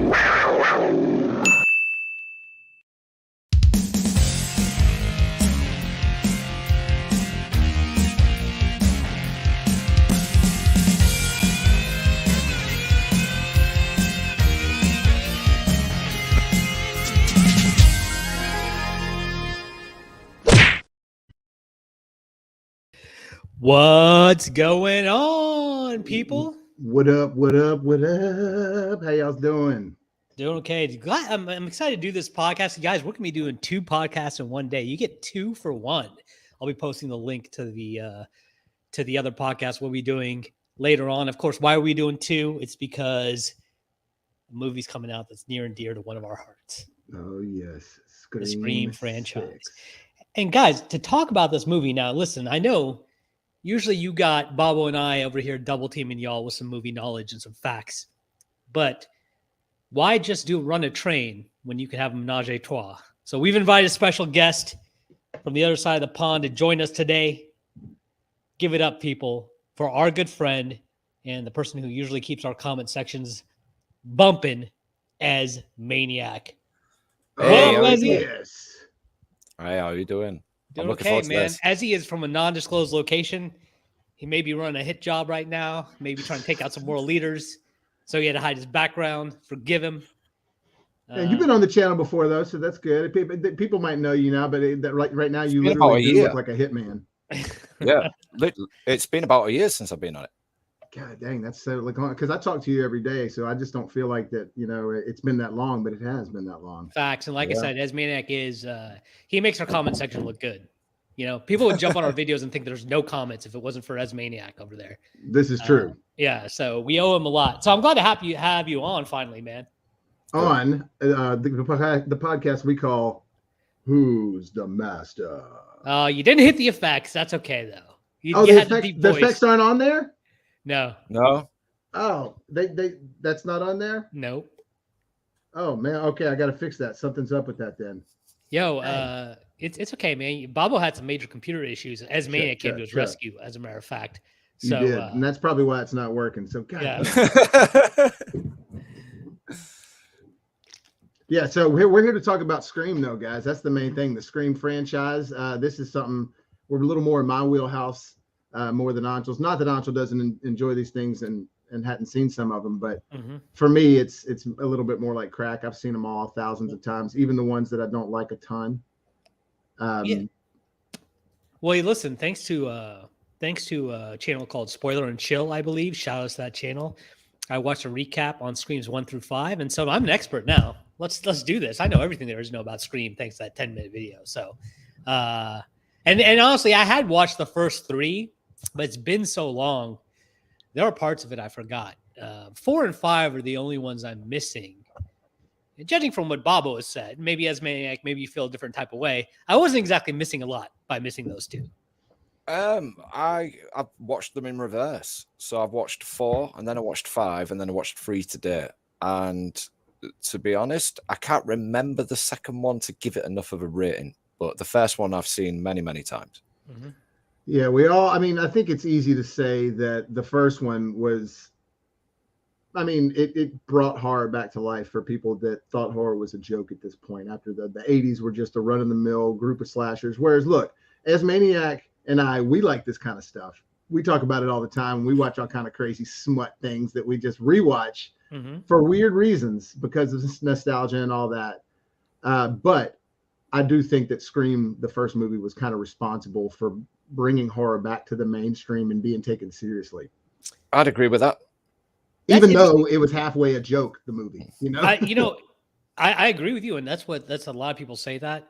What's going on, people? What up? What up? What up? How y'all doing? Doing okay. I'm excited to do this podcast. Guys, we're going to be doing 2 podcasts in one day. You get 2 for 1. I'll be posting the link to the other podcast we'll be doing later on. Of course, why are we doing 2? It's because a movie's coming out that's near and dear to one of our hearts. Oh, yes. The Scream franchise. And guys, to talk about this movie now, listen, I know usually you got Bobo and I over here double teaming y'all with some movie knowledge and some facts. But why just run a train when you can have a menage a trois? So we've invited a special guest from the other side of the pond to join us today. Give it up, people, for our good friend and the person who usually keeps our comment sections bumping as Maniac. Hey, Well, yes. Hey, how are you doing? Doing I'm looking okay, forward to man. this. As he is from a non-disclosed location, he may be running a hit job right now, maybe trying to take out some world leaders. So he had to hide his background. Forgive him. And you've been on the channel before, though, so that's good. People might know you now, but right now you been about literally a do year. look like a hitman. Yeah, it's been about a year since I've been on it. God dang, that's so like because I talk to you every day, so I just don't feel like that. You know, it's been that long, but it has been that long. Facts, and like I said, as Maniac is, he makes our comment section look good. You know, people would jump on our videos and think there's no comments if it wasn't for Maniac over there. This is true. Yeah, so we owe him a lot. So I'm glad to have you on finally, man. On the podcast we call "Who's the Master." You didn't hit the effects. That's okay though. The effects aren't on there. No. Oh, that's not on there. Nope. Oh man, okay, I got to fix that. Something's up with that then. Yo, it's okay, man. Bobo had some major computer issues. As Maniac came to his rescue, as a matter of fact. So, you did, and that's probably why it's not working. So, God. Yeah. Yeah, so we're here to talk about Scream, though, guys. That's the main thing, the Scream franchise. This is something we're a little more in my wheelhouse, more than Anshul's. Not that Anshul doesn't enjoy these things and hadn't seen some of them, but for me, it's a little bit more like crack. I've seen them all thousands of times, even the ones that I don't like a ton. Yeah. Well, listen, thanks to a channel called Spoiler and Chill, I believe. Shout out to that channel. I watched a recap on Screams 1 through 5, and so I'm an expert now. Let's do this. I know everything there is to know about Scream thanks to that 10-minute video. So, and honestly, I had watched the first 3, but it's been so long. There are parts of it I forgot. 4 and 5 are the only ones I'm missing. And judging from what Bobo has said, maybe as Maniac, maybe you feel a different type of way. I wasn't exactly missing a lot by missing those 2. I've watched them in reverse. So I've watched 4, and then I watched 5, and then I watched 3 today. And to be honest, I can't remember the second one to give it enough of a rating. But the first one I've seen many, many times. Yeah, I think it's easy to say that the first one was, it brought horror back to life for people that thought horror was a joke at this point. After the 80s were just a run-of-the-mill group of slashers. Whereas, look, as Maniac and we like this kind of stuff. We talk about it all the time. We watch all kind of crazy smut things that we just rewatch for weird reasons because of nostalgia and all that. But I do think that Scream, the first movie, was kind of responsible for bringing horror back to the mainstream and being taken seriously. I'd agree with that. Even though it was halfway a joke, the movie, I agree with you. And that's a lot of people say that.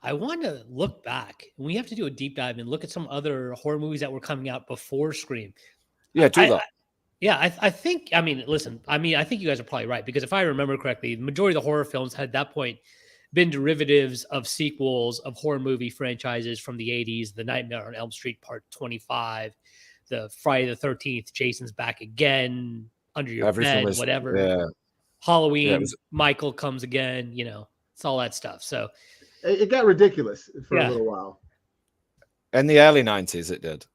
I want to look back, and we have to do a deep dive and look at some other horror movies that were coming out before Scream. Yeah, do that. I think you guys are probably right, because if I remember correctly, the majority of the horror films had at that point been derivatives of sequels of horror movie franchises from the 80s, the Nightmare on Elm Street Part 25, the Friday the 13th, Jason's Back Again, Under Your Bed, whatever. Yeah. Halloween, Michael Comes Again, it's all that stuff. So it got ridiculous for a little while. In the early 90s, it did.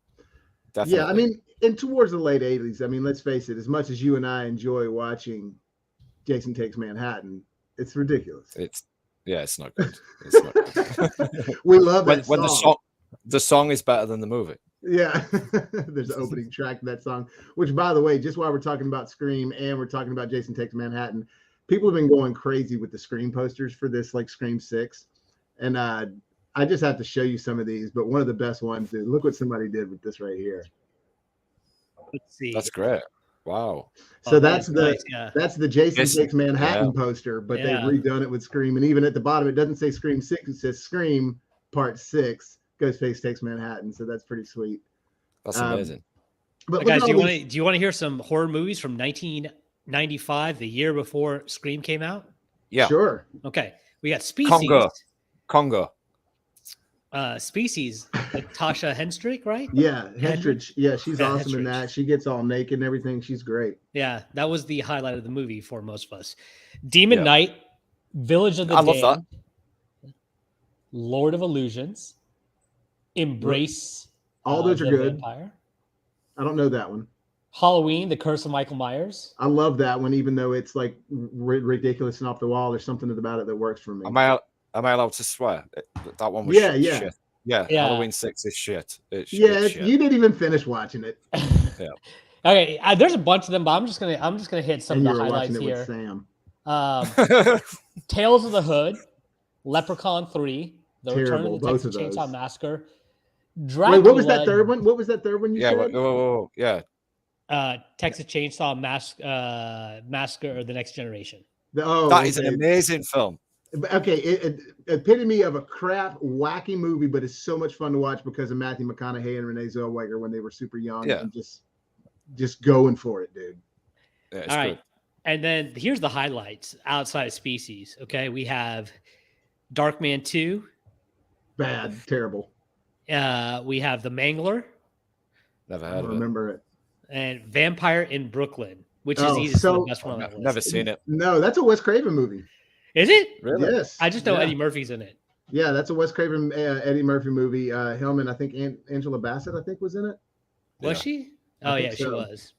Definitely. Yeah, and towards the late 80s, let's face it, as much as you and I enjoy watching Jason Takes Manhattan. It's ridiculous. It's not good. It's not good. We love that when song. the song is better than the movie. Yeah, there's an opening track to that song, which, by the way, just while we're talking about Scream and we're talking about Jason Takes Manhattan, people have been going crazy with the Scream posters for this, like Scream 6. And I just have to show you some of these, but one of the best ones, dude, look what somebody did with this right here. Let's see. That's great. Wow. So that's the nice. that's the Jason Takes Manhattan poster, but they've redone it with Scream. And even at the bottom, it doesn't say Scream 6, it says Scream Part 6. Ghostface Takes Manhattan, so that's pretty sweet. That's amazing. But guys, do you want to hear some horror movies from 1995, the year before Scream came out? Yeah, sure. Okay, we got Species. Congo. Species, like Tasha Henstridge, right? Yeah, Henstridge. Yeah, she's awesome in that. She gets all naked and everything. She's great. Yeah, that was the highlight of the movie for most of us. Demon Knight, Village of the Damned, love that. Lord of Illusions, Embrace. All those are good. Vampire. I don't know that one. Halloween, The Curse of Michael Myers. I love that one, even though it's like ridiculous and off the wall. There's something about it that works for me. Am I allowed to swear? That one was shit. Yeah, Halloween 6 is shit. It's shit. You didn't even finish watching it. Yeah. Okay, there's a bunch of them, but I'm just gonna hit some of the highlights here. With Sam. Tales of the Hood, Leprechaun 3, The Return of the Texas Both of Chainsaw Massacre. Dracula, wait, what was that third one? What was that third one you said? Whoa. Texas Chainsaw Massacre or The Next Generation. That is an amazing film. Okay, epitome of a crap, wacky movie, but it's so much fun to watch because of Matthew McConaughey and Renee Zellweger when they were super young and just going for it, dude. Yeah, all right, and then here's the highlights outside of Species. Okay, we have Darkman 2. Bad, terrible. We have The Mangler. Never heard of it. Remember it. And Vampire in Brooklyn, which is easily the best one on that list. Never seen it. No, that's a Wes Craven movie. Is it? Really? Yes. I just know Eddie Murphy's in it. Yeah, that's a Wes Craven Eddie Murphy movie. Him and I think Angela Bassett, I think, was in it. Was she? Oh yeah, she was.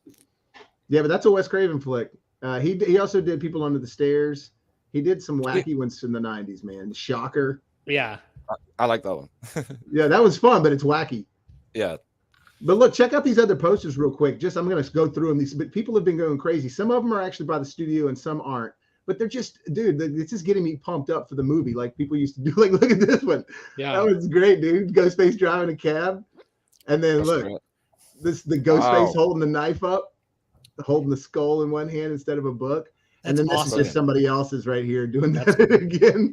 Yeah, but that's a Wes Craven flick. He also did People Under the Stairs. He did some wacky ones in the 90s, man. Shocker. Yeah. I like that one. Yeah, that was fun, but it's wacky. Yeah. But look, check out these other posters real quick. I'm going to go through them. But people have been going crazy. Some of them are actually by the studio and some aren't. But they're just, dude, it's just getting me pumped up for the movie like people used to do. Like, look at this one. Yeah. That was great, dude. Ghostface driving a cab. And then the Ghostface holding the knife up, holding the skull in one hand instead of a book. And then this is just somebody else's right here doing that again.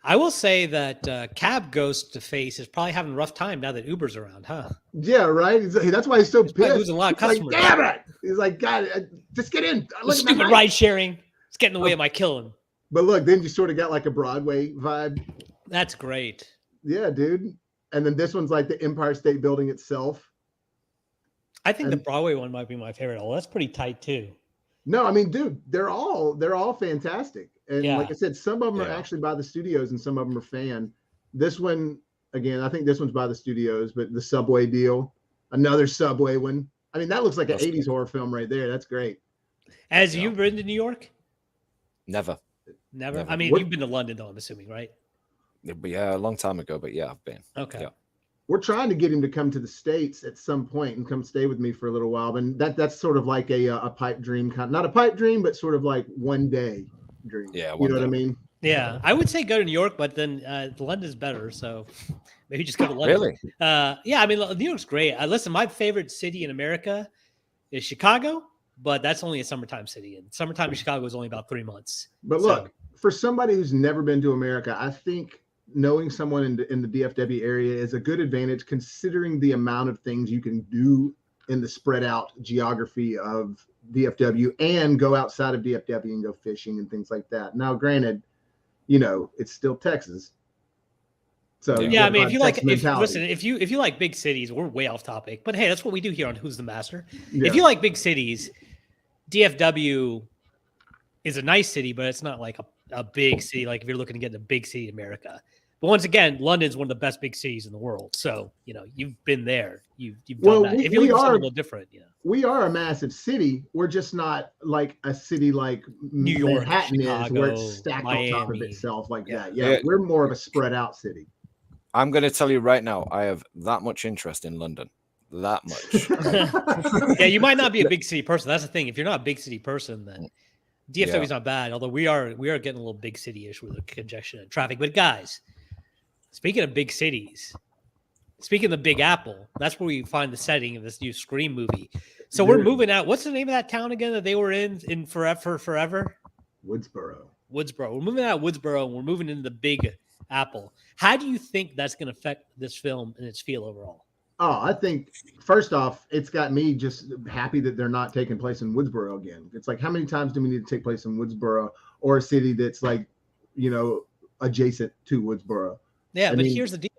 I will say that Cab Ghostface is probably having a rough time now that Uber's around, huh? Yeah, right. That's why he's so pissed. Losing a lot of customers. Like, damn it! He's like, God, just get in. Stupid ride sharing. It's getting in the way of my killing. But look, then you sort of got like a Broadway vibe. That's great. Yeah, dude. And then this one's like the Empire State Building itself. I think the Broadway one might be my favorite. Oh, that's pretty tight too. No, I mean, dude, they're all fantastic. And like I said, some of them are actually by the studios and some of them are fan. This one, again, I think this one's by the studios, but the Subway deal, another Subway one. I mean, that looks like an 80s horror film right there. That's great. Have you been to New York? Never. I mean, you've been to London, though, I'm assuming, right? Yeah, a long time ago, but yeah, I've been. Okay. Yeah. We're trying to get him to come to the States at some point and come stay with me for a little while. And that's sort of like a pipe dream, not a pipe dream, but sort of like one day dream. Yeah. You know what I mean? Yeah. I would say go to New York, but then London's better. So maybe just go to London. Really? Yeah. I mean, New York's great. Listen, my favorite city in America is Chicago, but that's only a summertime city. And summertime in Chicago is only about 3 months. But look, for somebody who's never been to America, I think knowing someone in the DFW area is a good advantage considering the amount of things you can do in the spread out geography of DFW and go outside of DFW and go fishing and things like that. Now, granted, it's still Texas. So yeah, I mean, if you like big cities, we're way off topic, but hey, that's what we do here on Who's the Master. Yeah. If you like big cities, DFW is a nice city, but it's not like a big city. Like if you're looking to get in a big city in America, But once again, London's one of the best big cities in the world. So, you've been there. You've done that. If you're looking for something a little different, we are a massive city. We're just not like a city like New York, Manhattan Chicago, is, where it's stacked Miami. on top of itself like that. Yeah, we're more of a spread out city. I'm going to tell you right now, I have that much interest in London. That much. Yeah, you might not be a big city person. That's the thing. If you're not a big city person, then DFW is not bad. Although we are getting a little big city-ish with the congestion and traffic. But guys, speaking of big cities, speaking of the Big Apple, that's where we find the setting of this new Scream movie. So we're moving out. What's the name of that town again that they were in forever? Woodsboro. We're moving out of Woodsboro and we're moving into the Big Apple. How do you think that's going to affect this film and its feel overall? Oh, I think first off, it's got me just happy that they're not taking place in Woodsboro again. It's like, how many times do we need to take place in Woodsboro or a city that's like, adjacent to Woodsboro? Yeah, but here's the deal.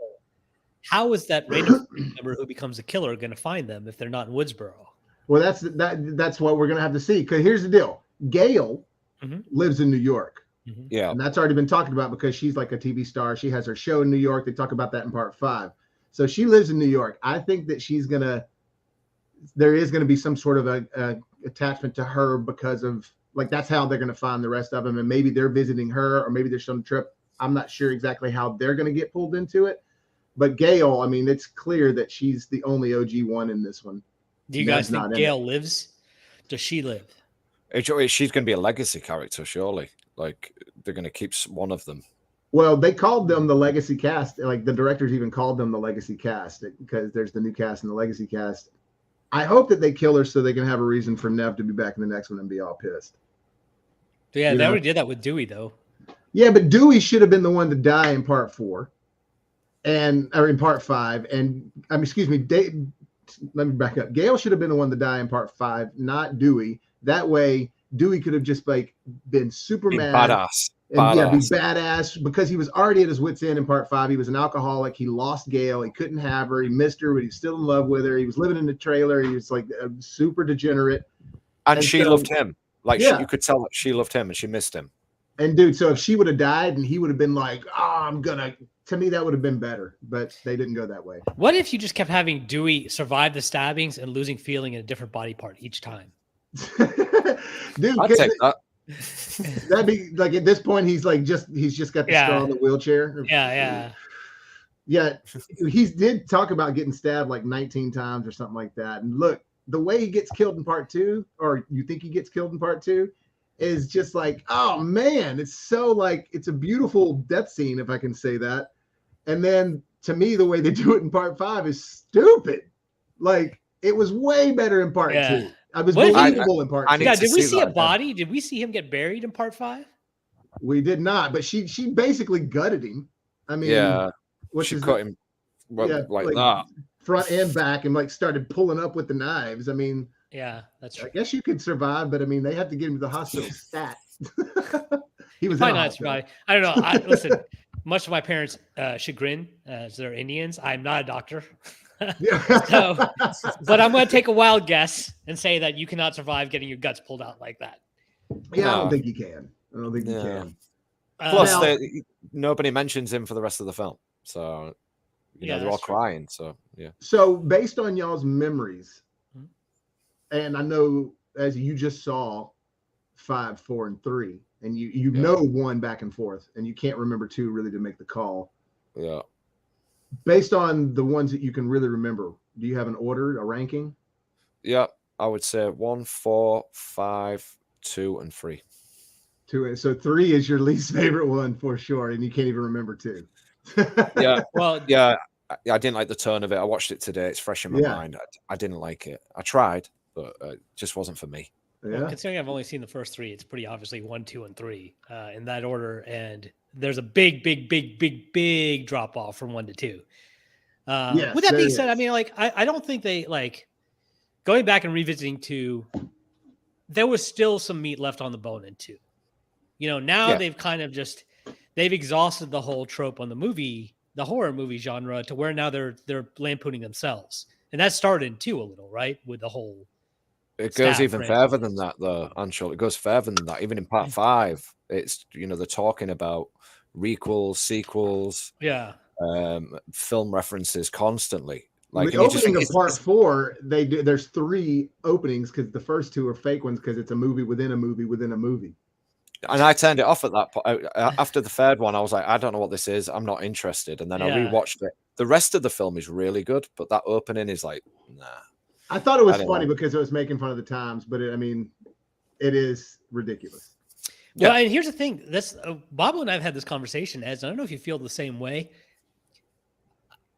How is that random member who becomes a killer going to find them if they're not in Woodsboro? Well, that's what we're going to have to see. Because here's the deal. Gail lives in New York. Yeah. And that's already been talked about because she's like a TV star. She has her show in New York. They talk about that in part 5. So she lives in New York. I think that there is going to be some sort of a attachment to her because of that's how they're going to find the rest of them. And maybe they're visiting her or maybe there's some trip. I'm not sure exactly how they're going to get pulled into it. But Gail, I mean, it's clear that she's the only OG one in this one. Do you guys think Gail lives? Does she live? She's going to be a legacy character, surely. Like, they're going to keep one of them. Well, they called them the legacy cast. Like, the directors even called them the legacy cast because there's the new cast and the legacy cast. I hope that they kill her so they can have a reason for Nev to be back in the next one and be all pissed. Yeah, they already did that with Dewey, though. Yeah, but Dewey should have been the one to die in part 4. Or in part 5. And excuse me, let me back up. Gail should have been the one to die in part 5, not Dewey. That way, Dewey could have just been super mad. Badass. And be badass because he was already at his wit's end in part 5. He was an alcoholic. He lost Gail. He couldn't have her. He missed her, but he was still in love with her. He was living in the trailer. He was like a super degenerate. And she loved him. You could tell that she loved him and she missed him. And dude, so if she would have died and he would have been like, to me, that would have been better, but they didn't go that way. What if you just kept having Dewey survive the stabbings and losing feeling in a different body part each time? Dude, I'd take that. That'd be like at this point, he's just got the straw in the wheelchair. Yeah. He did talk about getting stabbed like 19 times or something like that. And look, the way he gets killed in part 2, or you think he gets killed in part 2, is just like, oh man, it's so it's a beautiful death scene, if I can say that. And then to me, the way they do it in part 5 is stupid. Like, it was way better in part 2. I was believable in part 2. Yeah, did we see a body? Did we see him get buried in part 5? We did not, but she basically gutted him. I mean, she cut him that front and back, and started pulling up with the knives. I mean, yeah, that's true. I guess you could survive, but I mean, they have to get him to the hospital stat. He was probably not survive. I don't know. Listen, much to my parents' chagrin, as they're Indians, I'm not a doctor. But I'm going to take a wild guess and say that you cannot survive getting your guts pulled out like that. Yeah, I don't think you can. Plus, nobody mentions him for the rest of the film, so they're all crying. So yeah. So based on y'all's memories, and I know as you just saw 5, 4, and 3, and you know 1 back and forth, and you can't remember 2 really to make the call. Yeah. Based on the ones that you can really remember, do you have an order, a ranking? Yeah, I would say 1, 4, 5, 2, and 3. 2. So 3 is your least favorite one for sure, and you can't even remember 2. Yeah. Well, yeah, I didn't like the tone of it. I watched it today. It's fresh in my mind. I didn't like it. I tried, but it just wasn't for me. Yeah. Well, considering I've only seen the first 3, it's pretty obviously 1, 2, and 3 in that order, and there's a big drop off from 1 to 2. With that being said, I mean, I don't think they going back and revisiting 2. There was still some meat left on the bone in 2. Now they've kind of they've exhausted the whole trope on the horror movie genre to where now they're lampooning themselves, and that started in 2 a little, right, with the whole. It goes even further than that, though, Anshul. It goes further than that. Even in part 5, it's they're talking about requels, sequels, film references constantly. Like the opening of part 4, they do. There's 3 openings because the first 2 are fake ones because it's a movie within a movie within a movie. And I turned it off at that point. After the third one, I was like, I don't know what this is. I'm not interested. And then I rewatched it. The rest of the film is really good, but that opening is like, nah. I thought it was funny because it was making fun of the times, but it is ridiculous. Yeah, and here's the thing. Bob and I have had this conversation, as I don't know if you feel the same way.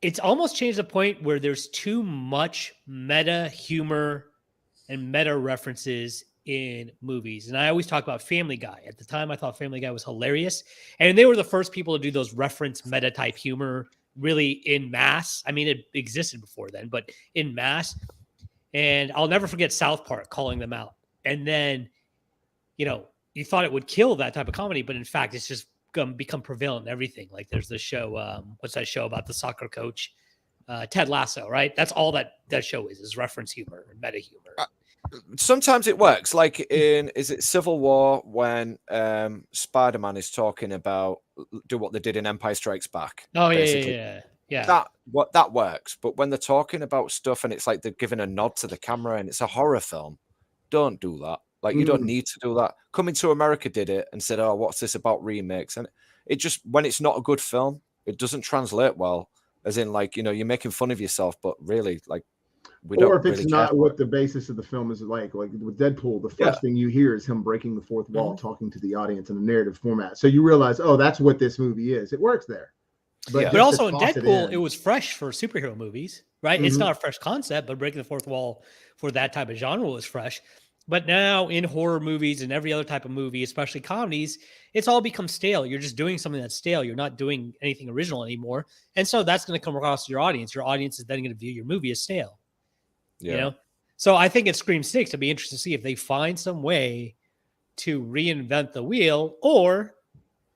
It's almost changed the point where there's too much meta humor and meta references in movies. And I always talk about Family Guy. At the time, I thought Family Guy was hilarious. And they were the first people to do those reference meta type humor really in mass. I mean, it existed before then, but in mass. And I'll never forget South Park calling them out. And then, you thought it would kill that type of comedy, but in fact, it's just become prevalent in everything. Like there's this show, what's that show about the soccer coach? Ted Lasso, right? That's all that show is reference humor and meta humor. Sometimes it works. Like is it Civil War when Spider-Man is talking about do what they did in Empire Strikes Back? Oh, yeah. That works. But when they're talking about stuff and it's like they're giving a nod to the camera and it's a horror film, don't do that. Like you don't need to do that. Coming to America did it and said, "Oh, what's this about remakes?" And it just when it's not a good film, it doesn't translate well. As in, like you're making fun of yourself, but really, like we don't. Or if it's not what the basis of the film is like with Deadpool, the first thing you hear is him breaking the fourth wall, talking to the audience in a narrative format. So you realize, oh, that's what this movie is. It works there. But also in Deadpool, it was fresh for superhero movies, right? It's not a fresh concept, but breaking the fourth wall for that type of genre was fresh. But now in horror movies and every other type of movie, especially comedies, it's all become stale. You're just doing something that's stale. You're not doing anything original anymore. And so that's going to come across to your audience. Your audience is then going to view your movie as stale. Yeah. So I think at Scream 6, it'd be interesting to see if they find some way to reinvent the wheel, or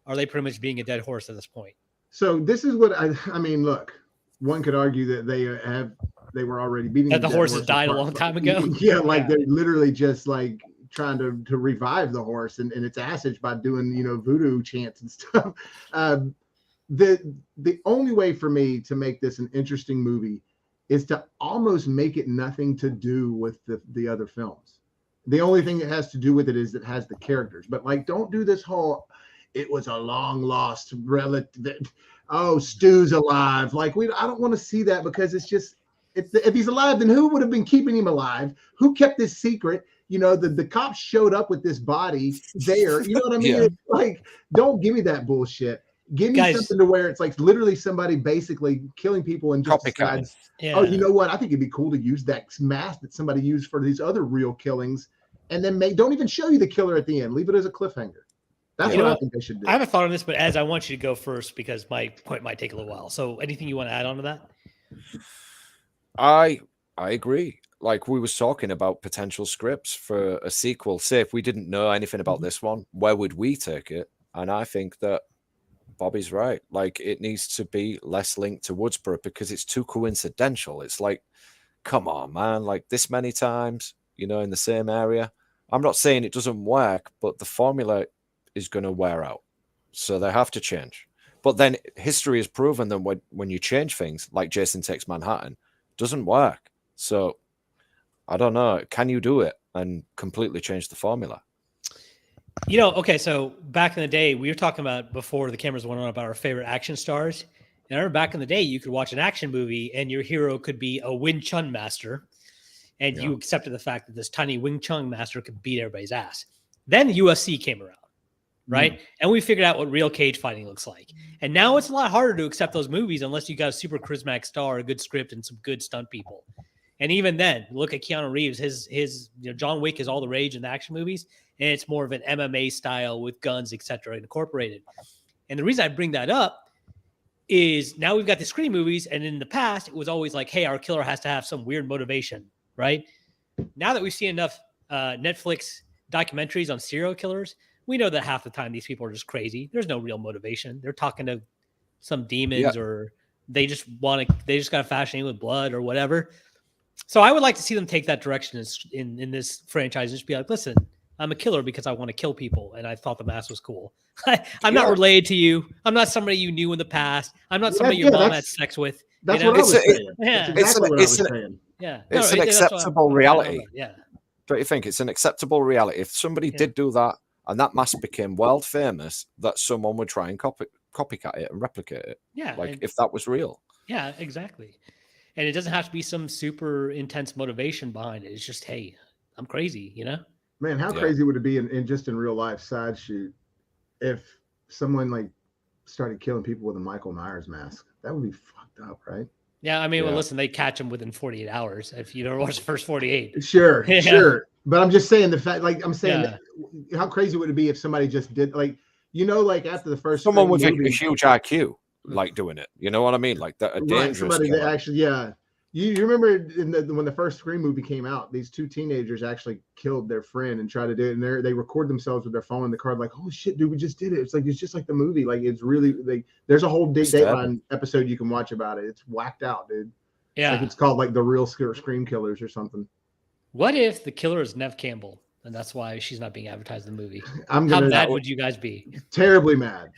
are they pretty much being a dead horse at this point? So this is what I mean, look, one could argue that they were already beating that the horses died a long time ago. Yeah, they're literally just like trying to revive the horse and its passage by doing voodoo chants and stuff. The only way for me to make this an interesting movie is to almost make it nothing to do with the other films. The only thing it has to do with it is it has the characters. But don't do this whole it was a long lost relative. Oh, Stu's alive. I don't want to see that because it's just. If he's alive, then who would have been keeping him alive? Who kept this secret? The cops showed up with this body there. You know what I mean? Yeah. Don't give me that bullshit. Give me something to where it's literally somebody basically killing people and just decides, oh, you know what? I think it'd be cool to use that mask that somebody used for these other real killings, and then don't even show you the killer at the end. Leave it as a cliffhanger. That's what I think they should do. I have a thought on this, but I want you to go first because my point might take a little while. So anything you want to add on to that? I agree. Like we was talking about potential scripts for a sequel. Say if we didn't know anything about this one, where would we take it? And I think that Bobby's right. It needs to be less linked to Woodsboro because it's too coincidental. It's come on, man, this many times, in the same area. I'm not saying it doesn't work, but the formula is going to wear out. So they have to change. But then history has proven that when you change things, like Jason Takes Manhattan, doesn't work. So I don't know. Can you do it and completely change the formula? Okay, so back in the day, we were talking about before the cameras went on about our favorite action stars. And I remember back in the day, you could watch an action movie and your hero could be a Wing Chun master. And you accepted the fact that this tiny Wing Chun master could beat everybody's ass. Then UFC came around, right? And we figured out what real cage fighting looks like. And now it's a lot harder to accept those movies unless you got a super charismatic star, a good script, and some good stunt people. And even then, look at Keanu Reeves. His John Wick is all the rage in the action movies, and it's more of an MMA style with guns, etc., incorporated. And the reason I bring that up is now we've got the Scream movies, and in the past, it was always like, hey, our killer has to have some weird motivation, right? Now that we've seen enough Netflix documentaries on serial killers, we know that half the time these people are just crazy. There's no real motivation. They're talking to some demons or they just got to fascinate with blood or whatever. So I would like to see them take that direction in this franchise. Just be like, listen, I'm a killer because I want to kill people, and I thought the mask was cool. I'm not related to you. I'm not somebody you knew in the past. I'm not somebody your mom had sex with. That's what I was saying. Yeah, that's exactly what I was saying. Yeah, it's an acceptable reality. Yeah, don't you think it's an acceptable reality? If somebody did do that and that mask became world famous, that someone would try and copycat it and replicate it. Yeah, like if that was real. Yeah, exactly. And it doesn't have to be some super intense motivation behind it. It's just, hey, I'm crazy, you know? Man, how crazy would it be in just in real life side shoot if someone like started killing people with a Michael Myers mask? That would be fucked up, right? Yeah, I mean, well, listen, they catch them within 48 hours. If you don't watch the first 48. Sure. But I'm just saying the fact, like I'm saying, how crazy would it be if somebody just did, like, you know, like after the first someone with a huge IQ, like doing it. You know what I mean? Like that, a dangerous somebody that actually, You remember when the first Scream movie came out, these two teenagers actually killed their friend and tried to do it, and they record themselves with their phone in the car, like, "Oh shit, dude, we just did it." It's just like the movie. Like it's really there's a whole Dateline episode you can watch about it. It's whacked out, dude. Yeah, it's called like The Real Scream Killers or something. What if the killer is Neve Campbell, and that's why she's not being advertised in the movie? How mad would you guys be? Terribly mad.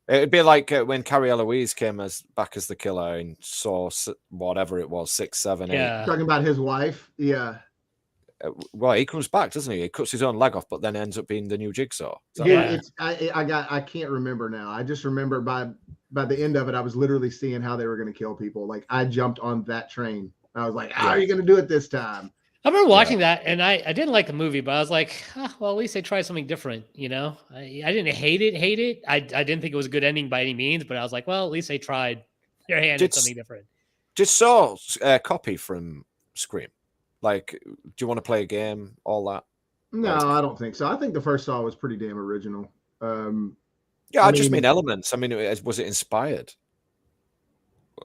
It'd be like when Carrie Eloise came back as the killer and saw whatever it was, 6, 7, 8. Talking about his wife, well, he comes back, doesn't he? He cuts his own leg off, but then ends up being the new Jigsaw. I can't remember now. I just remember by the end of it, I was literally seeing how they were going to kill people. Like I jumped on that train. I was like, "How are you going to do it this time?" I remember watching that, and I didn't like the movie, but I was like, well, at least they tried something different, you know? I didn't hate it. I didn't think it was a good ending by any means, but I was like, well, at least they tried their hand at something different. Just saw a copy from Scream. Like, do you want to play a game? All that? No, I don't think so. I think the first Saw was pretty damn original. I just mean elements. I mean, was it inspired?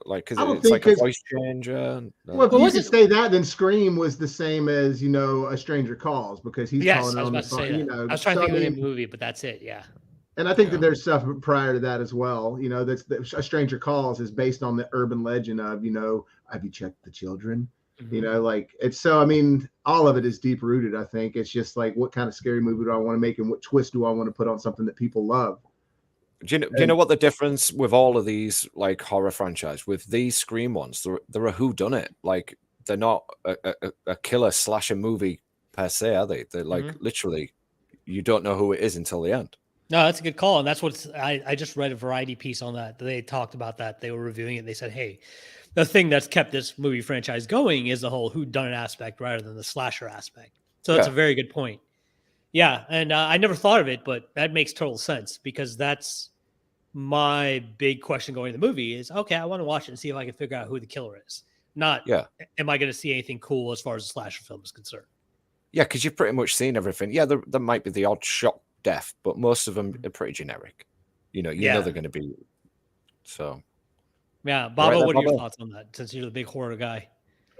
Like, because it's like a voice changer. Well, if you could say that, then Scream was the same as, A Stranger Calls, because he's calling on the phone. I was trying to think of the name of the movie, but that's it. Yeah. And I think that there's stuff prior to that as well. That's A Stranger Calls is based on the urban legend of, have you checked the children? Mm-hmm. Like it's so. I mean, all of it is deep rooted. I think it's just like, what kind of scary movie do I want to make, and what twist do I want to put on something that people love? Do you know what the difference with all of these like horror franchise with these Scream ones? They're a whodunit. Like they're not a killer slasher movie per se, are they? They're like literally, you don't know who it is until the end. No, that's a good call, and that's what I just read a Variety piece on that. They talked about that. They were reviewing it. And they said, hey, the thing that's kept this movie franchise going is the whole whodunit aspect rather than the slasher aspect. So that's a very good point. Yeah, and I never thought of it, but that makes total sense because that's my big question going to the movie is, okay, I want to watch it and see if I can figure out who the killer is. Not, am I going to see anything cool as far as the slasher film is concerned? Yeah, because you've pretty much seen everything. Yeah, there might be the odd shock death, but most of them are pretty generic. You know they're going to be. So, yeah, Bobo, what are your thoughts on that? Since you're the big horror guy.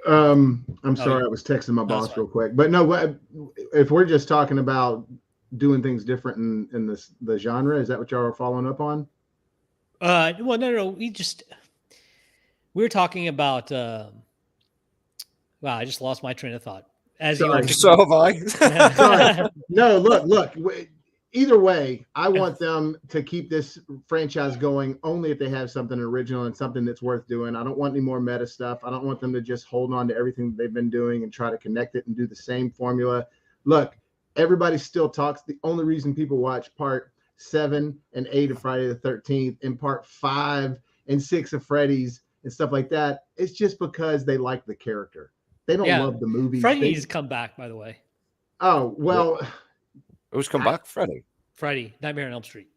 I'm sorry, I was texting my boss real quick, but no, if we're just talking about doing things different in the genre, is that what y'all are following up on? Well, no. We were talking about. Wow, I just lost my train of thought. So have I. No, look. Either way, I want them to keep this franchise going only if they have something original and something that's worth doing. I don't want any more meta stuff. I don't want them to just hold on to everything that they've been doing and try to connect it and do the same formula. Look, everybody still talks. The only reason people watch part 7 and 8 of Friday the 13th and part 5 and 6 of Freddy's and stuff like that, it's just because they like the character. They don't love the movie. Freddy needs to come back, by the way. Oh, well. Who's come back? Freddy, Nightmare on Elm Street.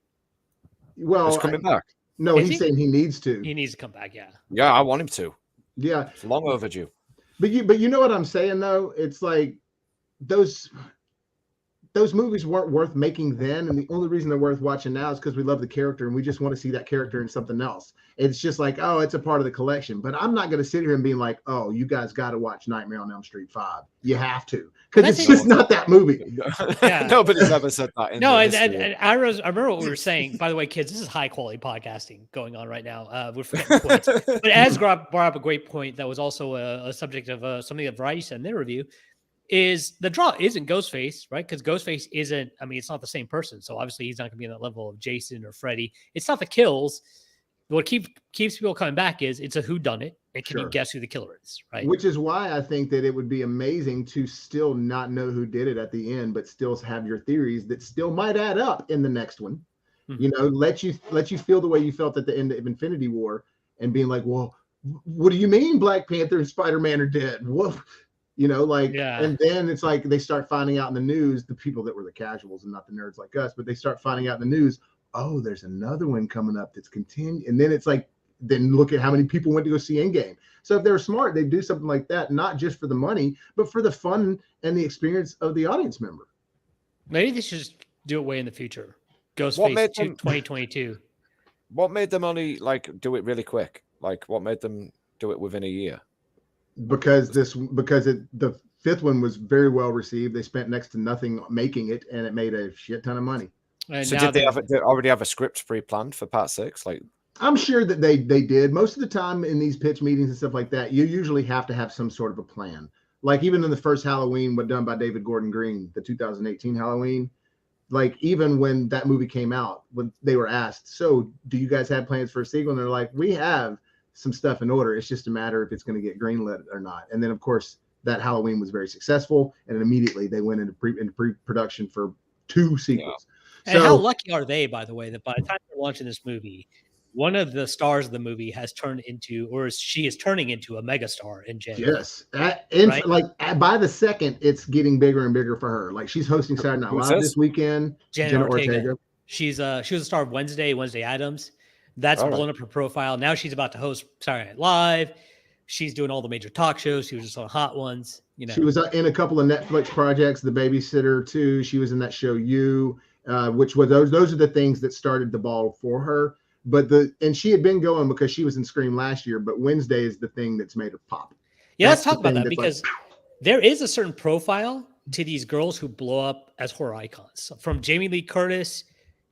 Well, he's coming back. No, he's saying he needs to. He needs to come back, yeah. Yeah, I want him to. Yeah. It's long overdue. But you know what I'm saying, though? It's like those movies weren't worth making then, and the only reason they're worth watching now is because we love the character and we just want to see that character in something else. It's just like, oh, it's a part of the collection. But I'm not going to sit here and be like, oh, you guys got to watch Nightmare on Elm Street 5. You have to, because it's just not that movie. Nobody's ever said that. And I remember what we were saying. By the way, kids, this is high quality podcasting going on right now. We're forgetting points. But Az brought up a great point that was also a subject of something that Variety said in their review. is the draw isn't Ghostface, right? Because Ghostface isn't, I mean, it's not the same person. So obviously he's not going to be on that level of Jason or Freddy. It's not the kills. What keeps people coming back is it's a whodunit. And can you guess who the killer is, right? Which is why I think that it would be amazing to still not know who did it at the end, but still have your theories that still might add up in the next one. Mm-hmm. You know, let you feel the way you felt at the end of Infinity War and being like, well, what do you mean Black Panther and Spider-Man are dead? What? You know, like, and then it's like they start finding out in the news, the people that were the casuals and not the nerds like us, but they start finding out in the news, oh, there's another one coming up that's continuing. And then it's like, then look at how many people went to go see Endgame. So if they're smart, they do something like that, not just for the money, but for the fun and the experience of the audience member. Maybe they should just do it way in the future. Ghostface 2022. What made them only like do it really quick? Like what made them do it within a year? Because the fifth one was very well received. They spent next to nothing making it, and it made a shit ton of money. And so did they already have a script pre-planned for part 6? Like, I'm sure that they did. Most of the time in these pitch meetings and stuff like that, you usually have to have some sort of a plan. Like even in the first Halloween, what done by David Gordon Green, the 2018 Halloween, like even when that movie came out, when they were asked, so do you guys have plans for a sequel? And they're like, we have some stuff in order. It's just a matter if it's going to get greenlit or not. And then of course that Halloween was very successful, and then immediately they went into pre-production for 2 sequels. Yeah. And how lucky are they, by the way, that by the time they're launching this movie, one of the stars of the movie has turned into, or she is turning into, a megastar in January. Yes, right? By the second, it's getting bigger and bigger for her. Like she's hosting Saturday Night Live this weekend. Jenna Ortega. She was a star of Wednesday Addams. That's blown up her profile. Now she's about to host Saturday Night Live. She's doing all the major talk shows. She was just on Hot Ones. You know, she was in a couple of Netflix projects, The Babysitter too. She was in that show You, which was those are the things that started the ball for her. But and she had been going because she was in Scream last year, but Wednesday is the thing that's made her pop. Yeah, let's talk about that because there is a certain profile to these girls who blow up as horror icons. From Jamie Lee Curtis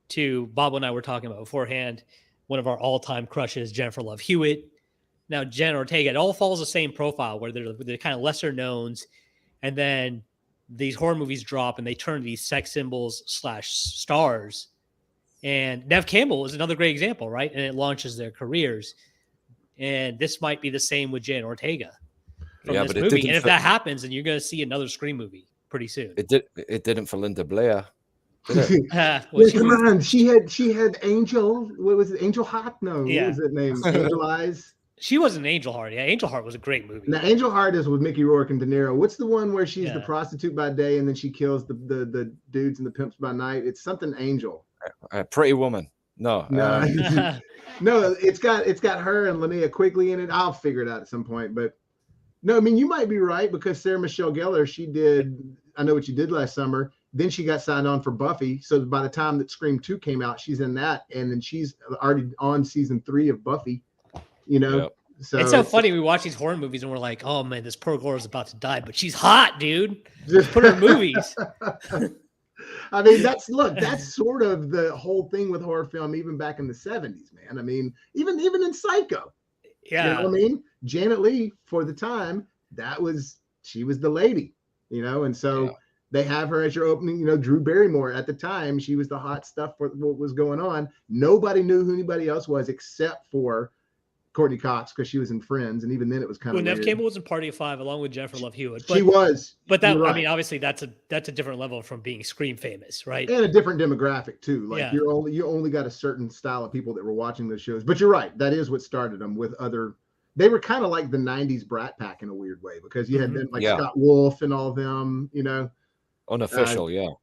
to Bob and I were talking about beforehand, one of our all-time crushes, Jennifer Love Hewitt. Now, Jenna Ortega, it all follows the same profile where they're kind of lesser knowns. And then these horror movies drop and they turn these sex symbols / stars. And Nev Campbell is another great example, right? And it launches their careers. And this might be the same with Jenna Ortega from this movie. And if that happens, then you're going to see another Scream movie pretty soon. It didn't for Linda Blair. Come on, she had Angel. What was it? Angel Heart? No, what was that name? Angel Eyes. She wasn't Angel Heart. Yeah, Angel Heart was a great movie. Now, Angel Heart is with Mickey Rourke and De Niro. What's the one where she's the prostitute by day and then she kills the dudes and the pimps by night? It's something Angel. Pretty Woman. No, no, it's got her and Linnea Quigley in it. I'll figure it out at some point. But no, I mean you might be right because Sarah Michelle Gellar, she did I Know What You Did Last Summer. Then she got signed on for Buffy. So by the time that Scream 2 came out, she's in that, and then she's already on season 3 of Buffy. You know. Yep. So it's so funny. We watch these horror movies and we're like, "Oh man, this poor girl is about to die," but she's hot, dude. Just put her in movies. I mean, that's sort of the whole thing with horror film, even back in the 70s, man. I mean, even in Psycho. Yeah. You know what I mean? Janet Leigh, for the time, she was the lady, you know, and so they have her as your opening, you know, Drew Barrymore. At the time, she was the hot stuff for what was going on. Nobody knew who anybody else was except for Courtney Cox because she was in Friends, and even then it was kind of Nev Campbell was in Party of Five along with Jennifer Love Hewitt. She was, but that I mean, obviously that's a different level from being Scream famous, right? And a different demographic too. Like you only got a certain style of people that were watching those shows. But you're right, that is what started them with other. They were kind of like the '90s Brat Pack in a weird way because you had them like Scott Wolf and all of them, you know, unofficial,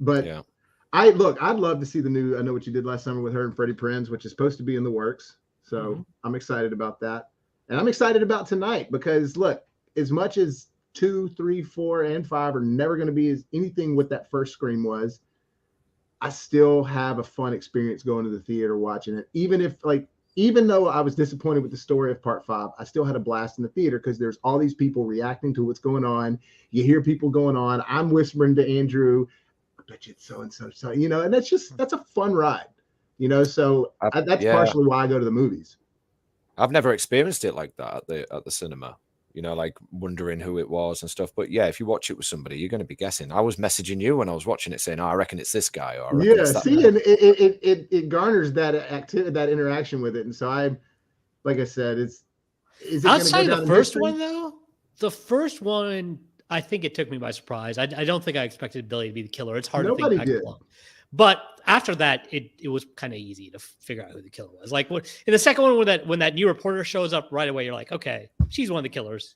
But I'd love to see the new I Know What You Did Last Summer with her and Freddie Prinze, which is supposed to be in the works. So I'm excited about that. And I'm excited about tonight because look, as much as 2, 3, 4, and 5 are never going to be as anything what that first Scream was, I still have a fun experience going to the theater watching it. Even though I was disappointed with the story of part 5, I still had a blast in the theater because there's all these people reacting to what's going on. You hear people going on. I'm whispering to Andrew, I bet you it's so, you know, and that's a fun ride. You know, so that's partially why I go to the movies. I've never experienced it like that at the cinema. like wondering who it was and stuff. But yeah, if you watch it with somebody, you're going to be guessing. I was messaging you when I was watching it saying, I reckon it's this guy. Or I reckon it's that see, guy. and it garners that activity, that interaction with it. And so like I said, is it outside go of the first one though? The first one, I think it took me by surprise. I don't think I expected Billy to be the killer. It's hard Nobody to think back did. along. But after that, it was kind of easy to figure out who the killer was. Like in the second one, when that new reporter shows up right away, you're like, okay, she's one of the killers,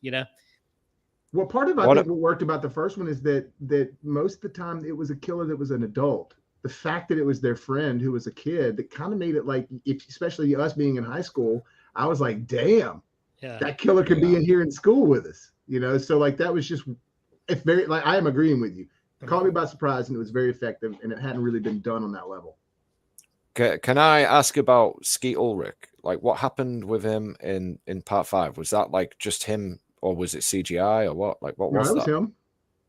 Well, part of I think what worked about the first one is that most of the time it was a killer that was an adult. The fact that it was their friend who was a kid, that kind of made it like, especially us being in high school, I was like, damn, that killer could be in here in school with us, So like that was just, it's very, like, I am agreeing with you. Caught me by surprise, and it was very effective, and it hadn't really been done on that level. Can I ask about Skeet Ulrich? Like, what happened with him in part 5? Was that like just him, or was it CGI, or what? Like, what was that? That was him.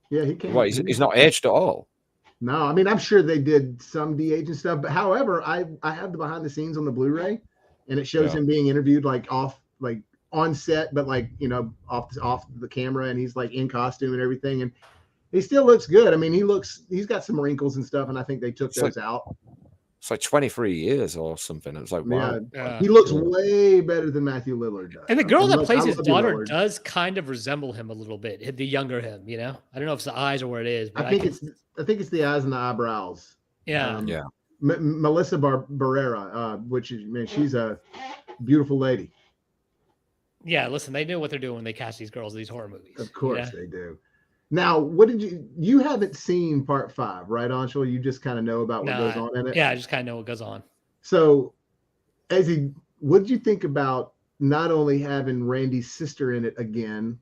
Yeah, he came. What, he's not aged at all? No, I mean, I'm sure they did some de-age and stuff, but however, I have the behind the scenes on the Blu-ray, and it shows him being interviewed like on set, but like off the camera, and he's like in costume and everything, and he still looks good. I mean, he's got some wrinkles and stuff, and I think they took those out. It's like 23 years or something. It was like, wow. Yeah. He looks way better than Matthew Lillard does. And the girl that plays his daughter does kind of resemble him a little bit, the younger him, I don't know if it's the eyes or where it is. But I think it's the eyes and the eyebrows. Yeah. Melissa Barrera, which is, man, she's a beautiful lady. Yeah, listen, they know what they're doing when they cast these girls in these horror movies. Of course they do. What did you haven't seen part 5, right, Anshul? You just kind of know about what goes on in it? Yeah, I just kind of know what goes on. So, what did you think about not only having Randy's sister in it again?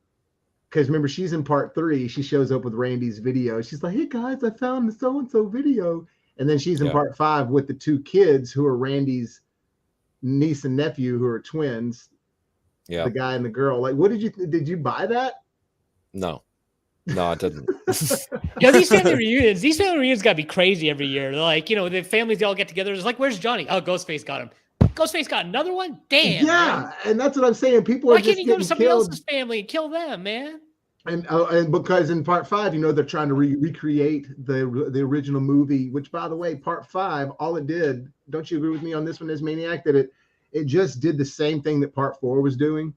Because remember, she's in part 3. She shows up with Randy's video. She's like, hey, guys, I found the so-and-so video. And then she's in part 5 with the 2 kids who are Randy's niece and nephew, who are twins. Yeah. The guy and the girl. Like, what did you buy that? No, I didn't. These family reunions got to be crazy every year. They're like, the families, they all get together. It's like, where's Johnny? Oh, Ghostface got him. Ghostface got another one? Damn. Yeah, man. And that's what I'm saying. People Why are just can't you go to somebody else's family and kill them, man? And because in part 5, they're trying to recreate the original movie, which, by the way, part 5, all it did, don't you agree with me on this one, as Maniac, that it just did the same thing that part 4 was doing?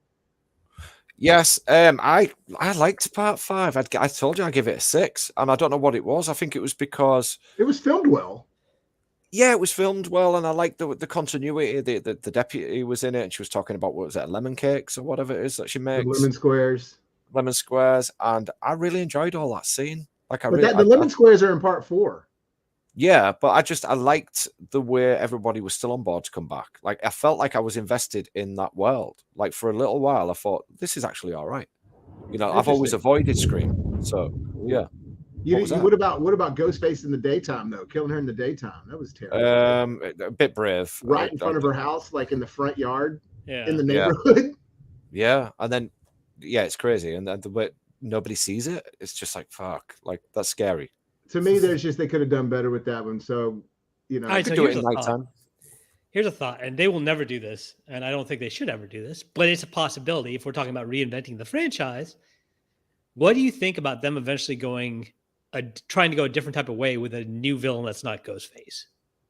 Yes, I liked part 5. I told you I give it a 6, and I don't know what it was. I think it was because it was filmed well. Yeah, it was filmed well, and I liked the continuity. The deputy was in it, and she was talking about, what was it, lemon cakes or whatever it is that she makes, lemon squares, and I really enjoyed all that scene. The lemon squares are in part 4. Yeah, but I liked the way everybody was still on board to come back. Like, I felt like I was invested in that world. Like, for a little while, I thought, this is actually all right. I've always avoided Scream. So, yeah. What about Ghostface in the daytime, though? Killing her in the daytime. That was terrible. A bit brave. Right in front of her house, like in the front yard, in the neighborhood. Yeah. And then, it's crazy. And then the way nobody sees it, it's just like, fuck. Like, that's scary. To me, they could have done better with that one. So, All right, so here's a thought, and they will never do this, and I don't think they should ever do this, but it's a possibility if we're talking about reinventing the franchise. What do you think about them eventually trying to go a different type of way with a new villain that's not Ghostface?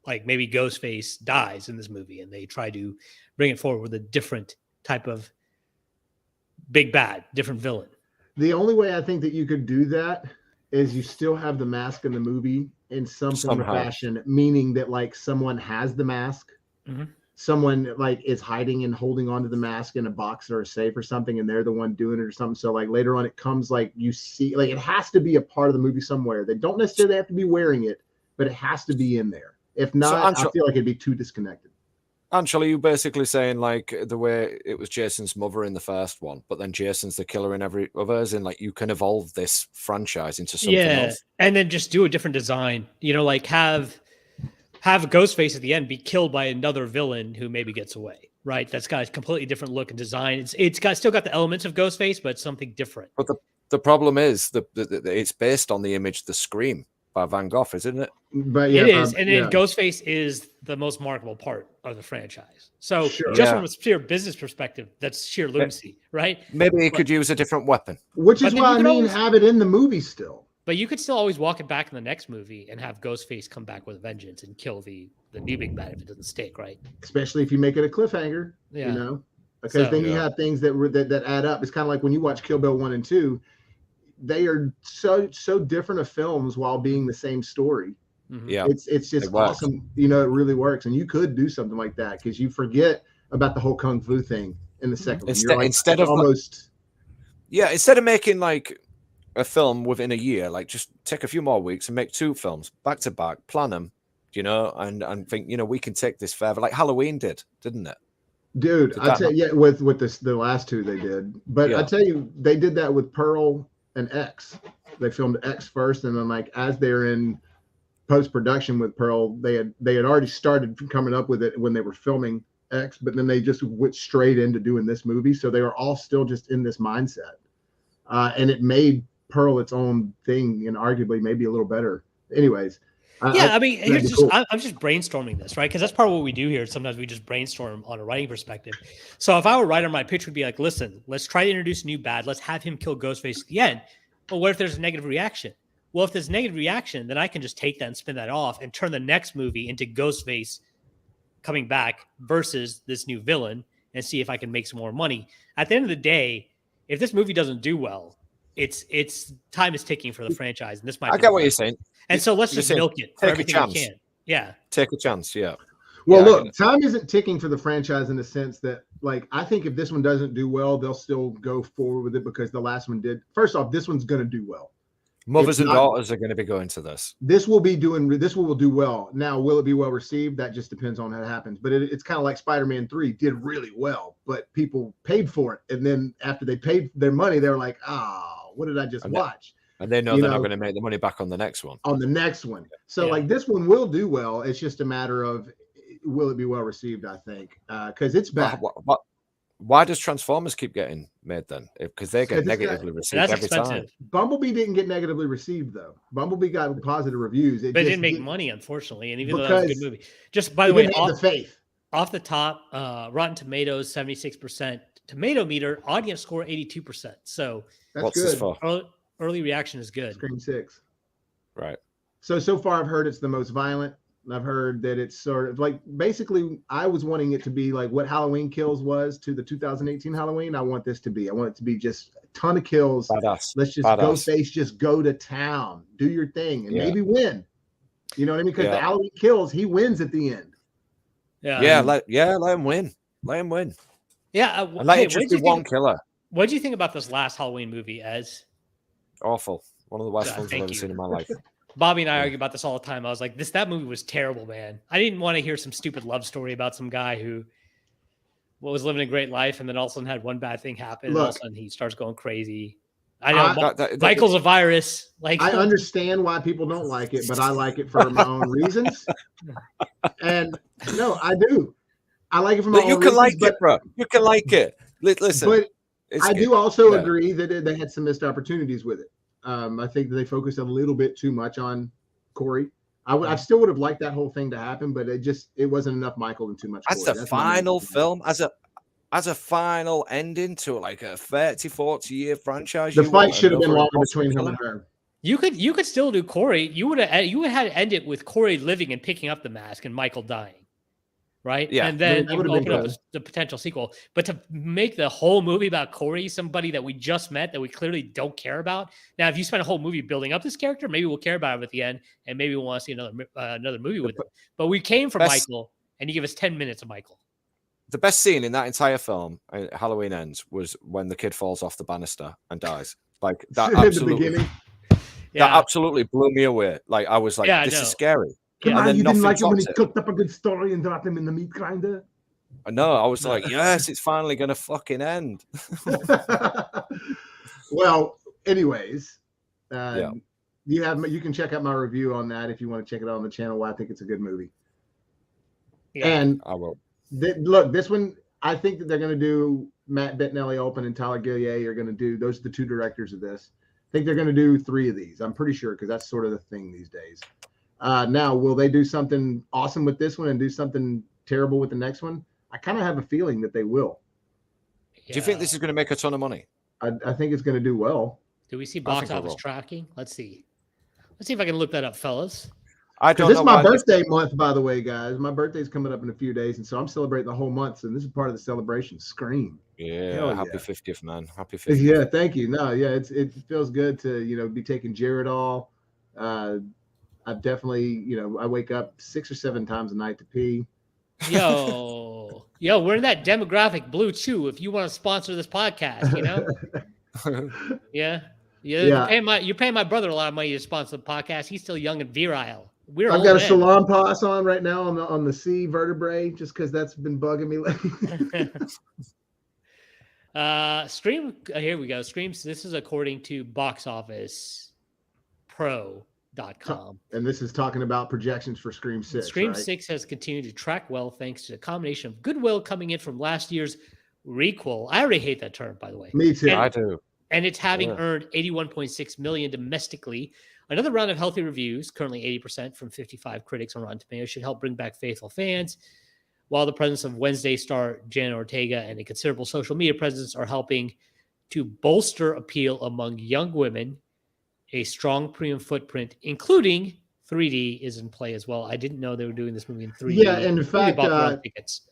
Like maybe Ghostface dies in this movie, and they try to bring it forward with a different type of big bad, different villain. The only way I think that you could do that is you still have the mask in the movie in some form or fashion, meaning that like someone has the mask, someone like is hiding and holding onto the mask in a box or a safe or something, and they're the one doing it or something. So like later on, it comes like you see, like it has to be a part of the movie somewhere. They don't necessarily have to be wearing it, but it has to be in there. If not, I feel like it'd be too disconnected. Anshul, are you basically saying like the way it was Jason's mother in the first one, but then Jason's the killer in every others, and like you can evolve this franchise into something else? And then just do a different design. Like have Ghostface at the end be killed by another villain who maybe gets away. Right? That's got a completely different look and design. It's still got the elements of Ghostface, but something different. But the problem is it's based on the image The Scream by Van Gogh, isn't it? But it is, and then Ghostface is the most marketable part of the franchise. So Sure. just from a pure business perspective, that's sheer lunacy, right? Maybe he could use a different weapon. Which is But then why you I could mean, always- have it in the movie still. But you could still always walk it back in the next movie and have Ghostface come back with a vengeance and kill the new big bad if it doesn't stick, right? Especially if you make it a cliffhanger, Yeah. you know, because then you have things that add up. It's kind of like when you watch Kill Bill 1 and 2, they are so different of films while being the same story. Mm-hmm. Yeah, it's just awesome. You know, it really works, and you could do something like that because you forget about the whole kung fu thing in the second one. You're like, instead of almost instead of making like a film within a year, like just take a few more weeks and make 2 films back to back, plan them, you know, and think, you know, we can take this further, like Halloween didn't it? Dude, I tell you, with the last 2 they did, but I tell you, they did that with Pearl and X. They filmed X first, and then like as they're in post-production with Pearl, they had already started coming up with it when they were filming X, but then they just went straight into doing this movie. So they were all still just in this mindset, and it made Pearl its own thing, and arguably maybe a little better. Anyways, I mean, here's just I'm just brainstorming this, right? Because that's part of what we do here. Sometimes we just brainstorm on a writing perspective. So if I were a writer, my pitch would be like, listen, let's try to introduce a new bad. Let's have him kill Ghostface at the end. But what if there's a negative reaction? Well, if there's a negative reaction, then I can just take that and spin that off and turn the next movie into Ghostface coming back versus this new villain and see if I can make some more money. At the end of the day, if this movie doesn't do well, it's time is ticking for the franchise, and this might. I get what you're saying. And so let's just milk it for everything we can. Yeah, take a chance. Yeah. Well, look, time isn't ticking for the franchise in the sense that, like, I think if this one doesn't do well, they'll still go forward with it because the last one did. First off, this one's going to do well. Mothers and daughters are going to be going to this. This will do well. Now, will it be well received? That just depends on how it happens. But it's kind of like Spider-Man 3 did really well, but people paid for it. And then after they paid their money, they're like, what did I just watch? And they know they're not going to make the money back on the next one. So like this one will do well. It's just a matter of, will it be well received, I think, because it's back. Why does Transformers keep getting made then? Because they get negatively received every time. Bumblebee didn't get negatively received though. Bumblebee got positive reviews. But it didn't make money, unfortunately. And even though that was a good movie, just by the way, off the top, Rotten Tomatoes 76%, Tomato Meter audience score 82%. So that's good. This for? Early reaction is good. Scream 6, right? So far I've heard it's the most violent. I've heard that it's sort of like, basically I was wanting it to be like what Halloween Kills was to the 2018 Halloween. I want this to be. I want it to be just a ton of kills. Badass. Let's just Ghostface, just go to town, do your thing, and maybe win. You know what I mean? Because the Halloween Kills, he wins at the end. Let him win. Let him win. Yeah, and let it just be one killer. What do you think about this last Halloween movie, Ez? Awful. One of the worst films I've ever seen in my life. Bobby and I argue about this all the time. I was like, that movie was terrible, man. I didn't want to hear some stupid love story about some guy who was living a great life and then all of a sudden had one bad thing happen. And all of a sudden he starts going crazy. I know Michael's a virus. Like, I understand why people don't like it, but I like it for my own reasons. And no, I do. I like it for my own reasons. You can like it, bro. You can like it. Listen. But I do also agree that they had some missed opportunities with it. I think that they focused a little bit too much on Corey. I still would have liked that whole thing to happen, but it wasn't enough Michael and too much Corey. That's the final film, as a final ending to like a 30-40 year franchise. The fight should have been longer between him and her. You could still do Corey. You would have had to end it with Corey living and picking up the mask and Michael dying. Right. Yeah. And then you can open up the potential sequel. But to make the whole movie about Corey, somebody that we just met that we clearly don't care about. Now, if you spend a whole movie building up this character, maybe we'll care about him at the end and maybe we'll want to see another movie with him. But we came from Michael and you give us 10 minutes of Michael. The best scene in that entire film, Halloween Ends, was when the kid falls off the banister and dies. Like that absolutely, that absolutely blew me away. Like I was like, this is scary. Come on, you didn't like it when he cooked up a good story and dropped him in the meat grinder? No, I was like, yes, it's finally going to fucking end. Well, anyways, you can check out my review on that if you want to check it out on the channel. I think it's a good movie. Yeah, and I will. Look, this one, I think that they're going to do Matt Bettinelli open and Tyler Gillier are going to do, those are the two directors of this. I think they're going to do 3 of these. I'm pretty sure because that's sort of the thing these days. Now, will they do something awesome with this one and do something terrible with the next one? I kind of have a feeling that they will. Do you think this is going to make a ton of money? I think it's going to do well. Do we see box office tracking? Let's see. Let's see if I can look that up, fellas. I don't know. This is my birthday month, by the way, guys. My birthday's coming up in a few days, and so I'm celebrating the whole month. And this is part of the celebration. Scream! Yeah, happy 50th, man. Happy 50th. Yeah, thank you. No, yeah, it feels good to be taking Jared all. I've definitely I wake up 6 or 7 times a night to pee. Yo, we're in that demographic, Blue Chew. If you want to sponsor this podcast, yeah. You're paying my brother a lot of money to sponsor the podcast. He's still young and virile. I've got a salon pass on right now on the C vertebrae, just because that's been bugging me lately. Scream. Here we go. Screams. This is according to BoxOfficePro.com. And this is talking about projections for Scream 6. Scream 6 has continued to track well thanks to a combination of goodwill coming in from last year's requel. I already hate that term, by the way. Me too. I do. And it's having earned $81.6 million domestically. Another round of healthy reviews, currently 80% from 55 critics on Rotten Tomatoes, should help bring back faithful fans, while the presence of Wednesday star Jenna Ortega and a considerable social media presence are helping to bolster appeal among young women. A strong premium footprint, including 3D, is in play as well. I didn't know they were doing this movie in 3D. Yeah, and in fact, tickets.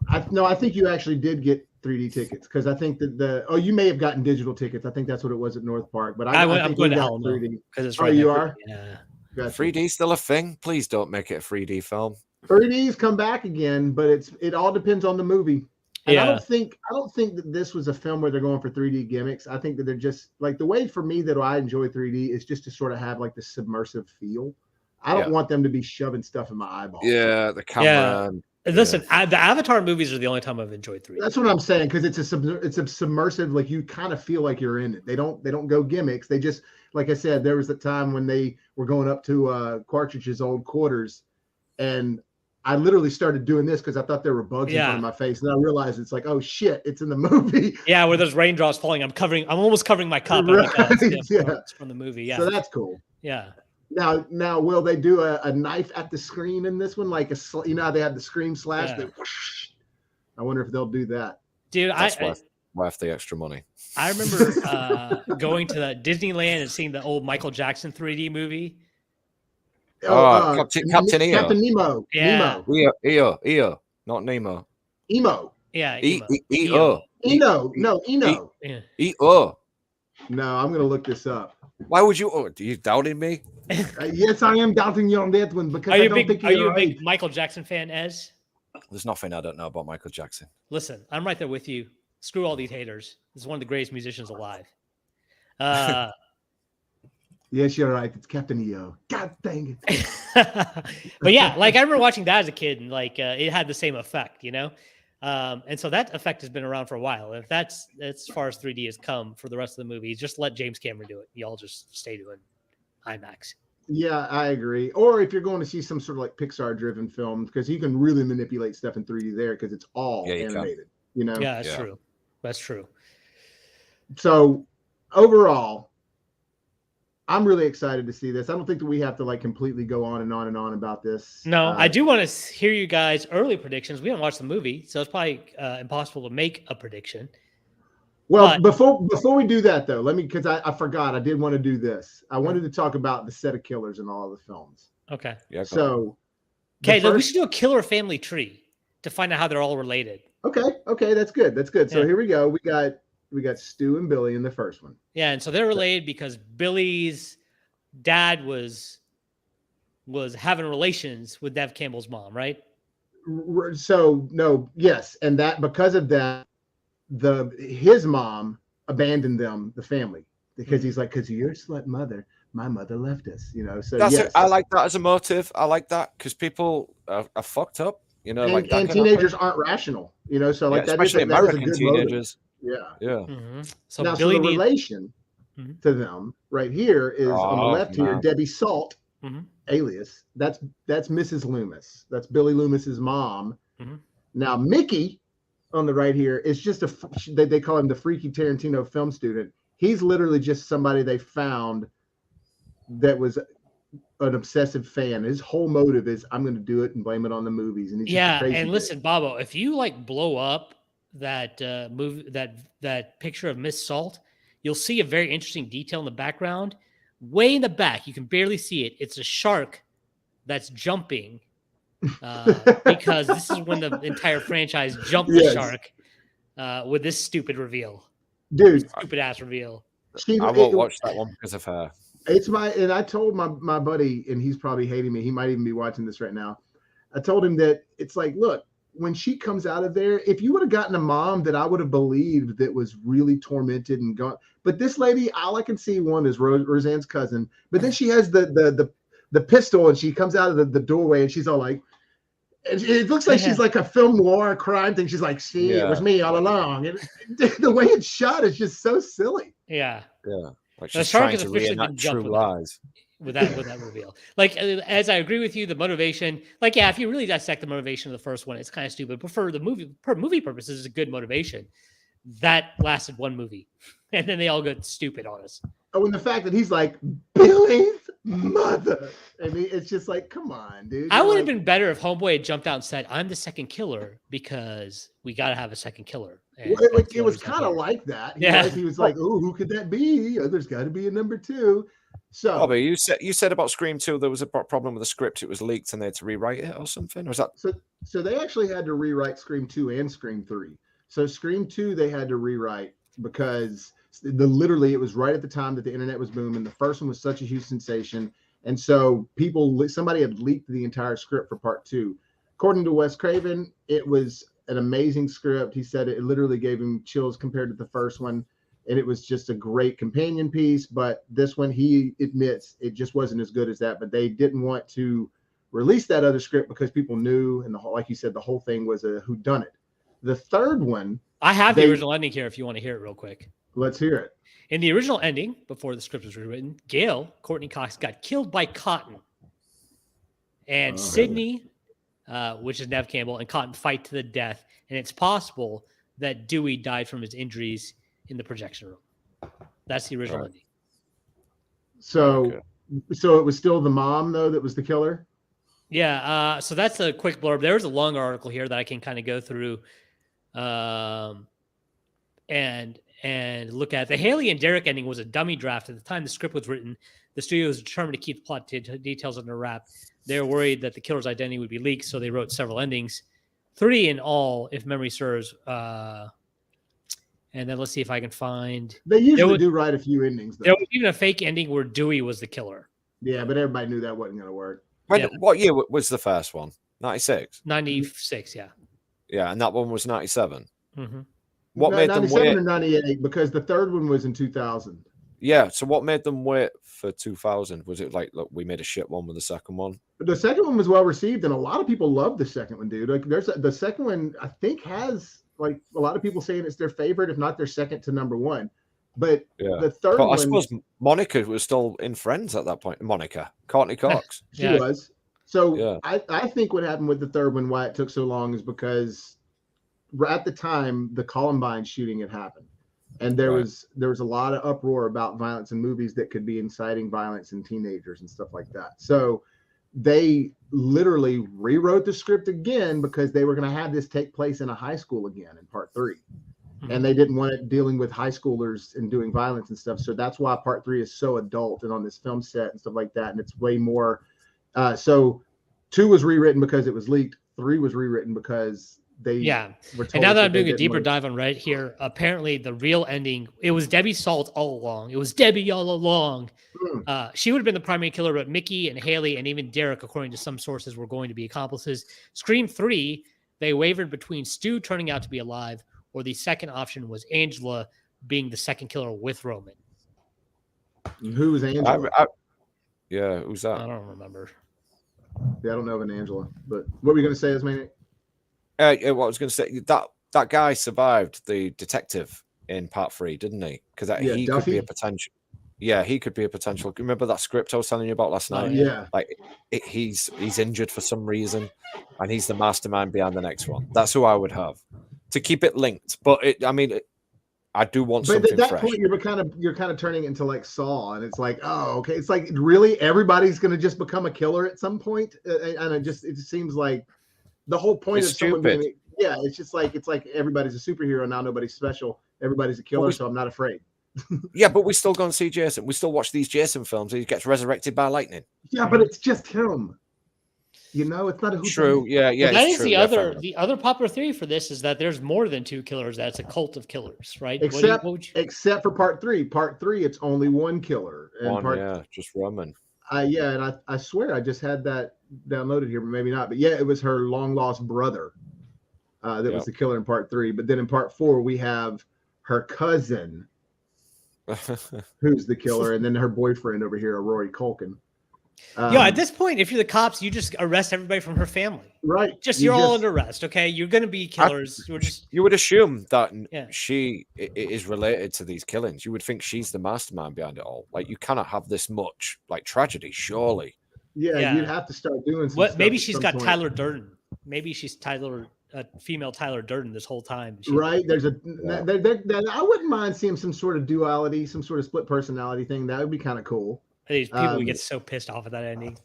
I think you actually did get 3D tickets, because I think that you may have gotten digital tickets. I think that's what it was at North Park. But I'm going to hell 3D because it's right. You are? Yeah. Gotcha. 3D still a thing? Please don't make it a 3D film. 3Ds come back again, but it all depends on the movie. And I don't think that this was a film where they're going for 3D gimmicks. I think that they're just like, the way for me that I enjoy 3D is just to sort of have like the submersive feel. I don't want them to be shoving stuff in my eyeballs. Yeah, the camera. Listen, the Avatar movies are the only time I've enjoyed 3D. That's what I'm saying, because it's a submersive. Like, you kind of feel like you're in it. They don't go gimmicks. They just, like I said, there was a time when they were going up to Partridge's old quarters, and I literally started doing this because I thought there were bugs in front of my face, and I realized it's like, oh shit, it's in the movie. Yeah, where there's raindrops falling, I'm almost covering my cup. Right. It's from the movie. Yeah, so that's cool. Yeah. Now, will they do a knife at the screen in this one, like how they have the Scream slash? Yeah. I wonder if they'll do that. Dude, That's worth the extra money. I remember going to the Disneyland and seeing the old Michael Jackson 3D movie. Captain EO. Captain Nemo. Yeah. EO, not Nemo. Emo. Yeah. EO. Eno. No, Eno. EO. No, I'm gonna look this up. Why would you? Are you doubting me? Yes, I am doubting you on that one, because are you a big Michael Jackson fan, Ez? There's nothing I don't know about Michael Jackson. Listen, I'm right there with you. Screw all these haters. This is one of the greatest musicians alive. Yes, you're right. It's Captain EO. God dang it. But yeah, like I remember watching that as a kid, and like it had the same effect, and so that effect has been around for a while. If that's as far as 3D has come for the rest of the movie, just let James Cameron do it. Y'all just stay doing IMAX. Yeah, I agree. Or if you're going to see some sort of like Pixar-driven film, because you can really manipulate stuff in 3D there, because it's all animated. Yeah, that's true. That's true. So overall, I'm really excited to see this. I don't think that we have to like completely go on and on and on about this. No, I do want to hear you guys' early predictions. We haven't watched the movie, so it's probably impossible to make a prediction. Well, before we do that though, because I forgot, I did want to do this. I wanted to talk about the set of killers in all of the films. Okay. Yeah. So, we should do a killer family tree to find out how they're all related. Okay, that's good. So here we go. We got Stu and Billy in the first one. Yeah, and so they're related because Billy's dad was having relations with Dev Campbell's mom, right? So yes, and that because of that, his mom abandoned the family, because he's like, because you're a slut mother, my mother left us, So yes. I like that as a motive. I like that because people are fucked up, and teenagers aren't rational, So like that, especially American good teenagers. Motive. Yeah. Mm-hmm. So now, Billy the relation to them right here is on the left here, Debbie Salt, alias. That's Mrs. Loomis. That's Billy Loomis's mom. Mm-hmm. Now Mickey on the right here is just they call him the freaky Tarantino film student. He's literally just somebody they found that was an obsessive fan. His whole motive is I'm going to do it and blame it on the movies. And he's just a crazy and dude. listen, Bobo, if you like blow up that movie, that picture of Miss Salt, you'll see a very interesting detail in the background. Way in the back, you can barely see it. It's a shark that's jumping because this is when the entire franchise jumped the shark with this stupid reveal. Dude, stupid ass reveal. I won't watch that one because of her. And I told my buddy, and he's probably hating me. He might even be watching this right now. I told him that it's like, look, when she comes out of there, if you would have gotten a mom that I would have believed that was really tormented and gone, but this lady, all I can see one is Roseanne's cousin, but then she has the pistol and she comes out of the doorway and she's all like, and it looks like she's like a film noir crime thing. She's like, see, it was me all along. And the way it's shot is just so silly. Yeah. Like she's trying to reenact True Lies. With that reveal. Like, as I agree with you, the motivation, like, yeah, if you really dissect the motivation of the first one, it's kind of stupid. But for movie purposes, it's a good motivation. That lasted one movie. And then they all got stupid on us. Oh, and the fact that he's like, Billy's mother. I mean, it's just like, come on, dude. I would have been better if Homeboy had jumped out and said, I'm the second killer because we got to have a second killer. Well, it was kind of like that. He was like, oh, who could that be? Oh, there's got to be a number 2. So, Bobby, you said about Scream 2 there was a problem with the script. It was leaked and they had to rewrite it or something. Was that so they actually had to rewrite Scream 2 and Scream 3. So Scream 2 they had to rewrite because literally it was right at the time that the internet was booming. The first one was such a huge sensation, and so somebody had leaked the entire script for part 2. According to Wes Craven, it was an amazing script. He said it literally gave him chills compared to the first one. And it was just a great companion piece. But this one, he admits it just wasn't as good as that. But they didn't want to release that other script because people knew, and like you said, the whole thing was a whodunit. The third one, I have the original ending here if you want to hear it real quick. Let's hear it. In the original ending, before the script was rewritten, Gail, Courtney Cox, got killed by Cotton. And Sydney, which is Nev Campbell, and Cotton fight to the death. And it's possible that Dewey died from his injuries in the projection room. That's the original ending. So it was still the mom, though, that was the killer? Yeah. So that's a quick blurb. There's a long article here that I can kind of go through and look at. The Haley and Derek ending was a dummy draft. At the time the script was written, the studio was determined to keep the plot details under wrap. They were worried that the killer's identity would be leaked, so they wrote several endings. 3 in all, if memory serves. And then let's see if I can find. They usually do write a few endings, though. There was even a fake ending where Dewey was the killer. Yeah, but everybody knew that wasn't going to work. What year was the first one? 96? 96, yeah. Yeah, and that one was 97. Mm-hmm. What made them wait? 97 or 98, because the third one was in 2000. Yeah, so what made them wait for 2000? Was it like, look, we made a shit one with the second one? The second one was well received, and a lot of people loved the second one, dude. Like, the second one, I think, has like a lot of people saying it's their favorite, if not their second to number 1. But the third one, I suppose Monica was still in Friends at that point. Courtney Cox. She was. So I think what happened with the third one, why it took so long, is because at the time the Columbine shooting had happened, and there was a lot of uproar about violence in movies that could be inciting violence in teenagers and stuff like that. So they literally rewrote the script again because they were going to have this take place in a high school again in part 3. And they didn't want it dealing with high schoolers and doing violence and stuff. So that's why part 3 is so adult and on this film set and stuff like that. And it's way more. So 2 was rewritten because it was leaked. 3 was rewritten because they were told. And now that I'm doing a deeper dive on Reddit here, apparently the real ending, it was Debbie Salt all along. It was Debbie all along. She would have been the primary killer, but Mickey and Haley and even Derek, according to some sources, were going to be accomplices. Scream 3, they wavered between Stu turning out to be alive, or the second option was Angela being the second killer with Roman. Who was Angela? Who's that? I don't remember. Yeah, I don't know of an Angela. But what were you going to say, Ismaniac? What I was going to say, that guy survived, the detective in part 3, didn't he? Because he could be a potential. Yeah, he could be a potential. Remember that script I was telling you about last night? Yeah. Like he's injured for some reason, and he's the mastermind behind the next one. That's who I would have to keep it linked. But I do want But something at that fresh. point, you're kind of turning into like Saw, and it's like, oh, okay. It's like really everybody's going to just become a killer at some point, and it just seems like the whole point It's of someone stupid. being, yeah, it's like everybody's a superhero now, nobody's special, everybody's a killer, so I'm not afraid. Yeah, but we still go and see Jason. We still watch these Jason films. He gets resurrected by lightning. Yeah, but it's just him. You know, it's not a who. True. Yeah. But that it's is true. the other popular theory for this is that there's more than 2 killers. That's a cult of killers, right? Except for part 3. Part 3, it's only one killer. And just Roman. And I swear I just had that downloaded here, but maybe not. But yeah, it was her long lost brother that was the killer in part 3. But then in part 4, we have her cousin, who's the killer, and then her boyfriend over here, Rory Culkin. At this point, if you're the cops, you just arrest everybody from her family. Right. You're all under arrest. Okay. You're going to be killers. You would assume that she is related to these killings. You would think she's the mastermind behind it all. Like, you cannot have this much like tragedy, surely. Yeah. You'd have to start doing some stuff. Maybe she's got Tyler Durden. Maybe she's a female Tyler Durden this whole time. Right. There's I wouldn't mind seeing some sort of duality, some sort of split personality thing. That would be kind of cool. These people would get so pissed off at that ending.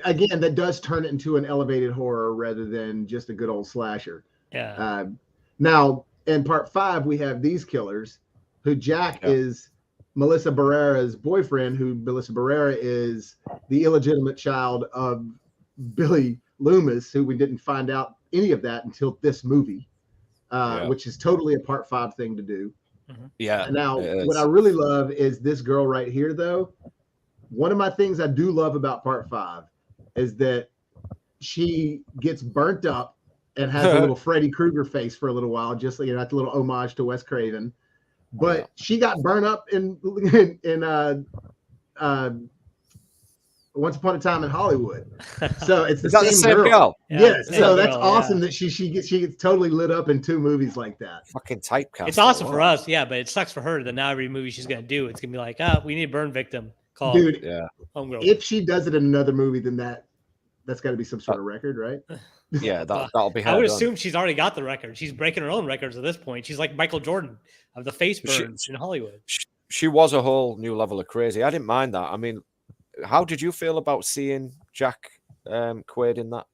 Again, that does turn it into an elevated horror rather than just a good old slasher. Yeah. Now, in part 5, we have these killers, who Jack is Melissa Barrera's boyfriend, who Melissa Barrera is the illegitimate child of Billy Loomis, who we didn't find out any of that until this movie, which is totally a part 5 thing to do. Mm-hmm. Yeah. Now, what I really love is this girl right here, though. One of my things I do love about part 5 is that she gets burnt up and has a little Freddy Krueger face for a little while, just like a little homage to Wes Craven. But she got burnt up in Once Upon a Time in Hollywood. So it's the same girl. Yes. So that's awesome that she gets totally lit up in 2 movies like that. Fucking typecast. It's awesome for us, but it sucks for her that now every movie she's gonna do, it's gonna be like, we need a burn victim. Dude, if she does it in another movie, then that's got to be some sort of record, right? Yeah, that'll be. I would assume she's already got the record. She's breaking her own records at this point. She's like Michael Jordan of the face burns in Hollywood. She was a whole new level of crazy. I didn't mind that. I mean, how did you feel about seeing Jack Quaid in that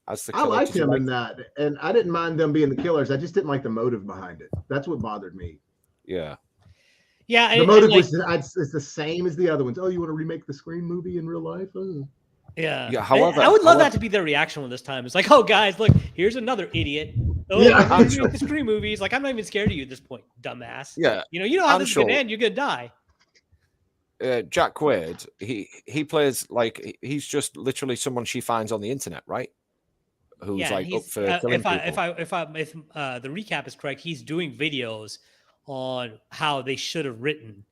as the killer? I liked him in that, and I didn't mind them being the killers. I just didn't like the motive behind it. That's what bothered me. Yeah. Yeah, the motive was it's the same as the other ones. Oh, you want to remake the Scream movie in real life? Oh. Yeah. However, I would love that to be their reaction this time. It's like, oh, guys, look, here's another idiot. Oh, remake the Scream movies. Like, I'm not even scared of you at this point, dumbass. Yeah. You know how this is gonna end. You're gonna die. Jack Quaid, he plays like he's just literally someone she finds on the internet, right? Who's like up for killing people. If the recap is correct, he's doing videos on how they should have written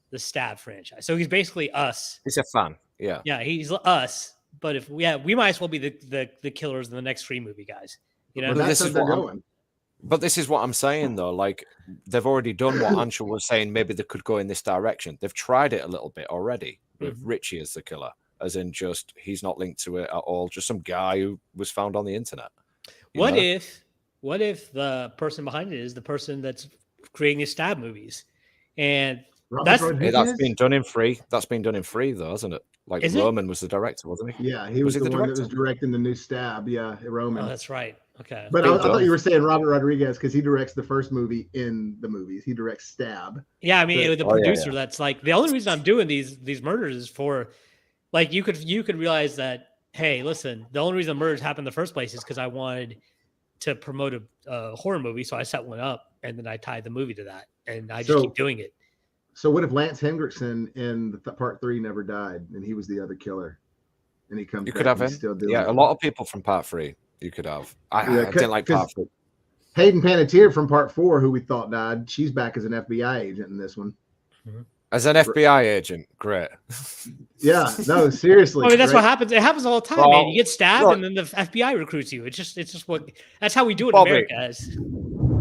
the Stab franchise. So he's basically us. He's a fan. Yeah. Yeah, he's us. But we might as well be the killers in the next Scream movie, guys. You know, this is what I'm saying though. Like, they've already done what Anshul was saying. Maybe they could go in this direction. They've tried it a little bit already with Richie as the killer, as in just he's not linked to it at all. Just some guy who was found on the internet. What if the person behind it is the person that's creating these Stab movies? And that's been done in free. That's been done in free though, hasn't it? Like, Roman was the director, wasn't he? Yeah, he was the one that was directing the new Stab. Yeah, Roman. Oh, that's right. Okay. But I thought you were saying Robert Rodriguez because he directs the first movie in the movies. He directs Stab. Yeah, I mean, the producer. That's like the only reason I'm doing these murders is for, like, you could realize that, hey, listen, the only reason the murders happened in the first place is because I wanted to promote a horror movie, so I set one up and then I tied the movie to that, and I just keep doing it. So what if Lance Henriksen in part 3 never died and he was the other killer, and he comes? You could have him. Still doing a lot of people from part 3. You could have. I didn't like part 3. Hayden Panettiere from part 4, who we thought died, she's back as an FBI agent in this one. As an FBI agent, great. Yeah, no, seriously. I mean, that's what happens. It happens all the time, man. You get stabbed, and then the FBI recruits you. It's just that's how we do it in America, guys.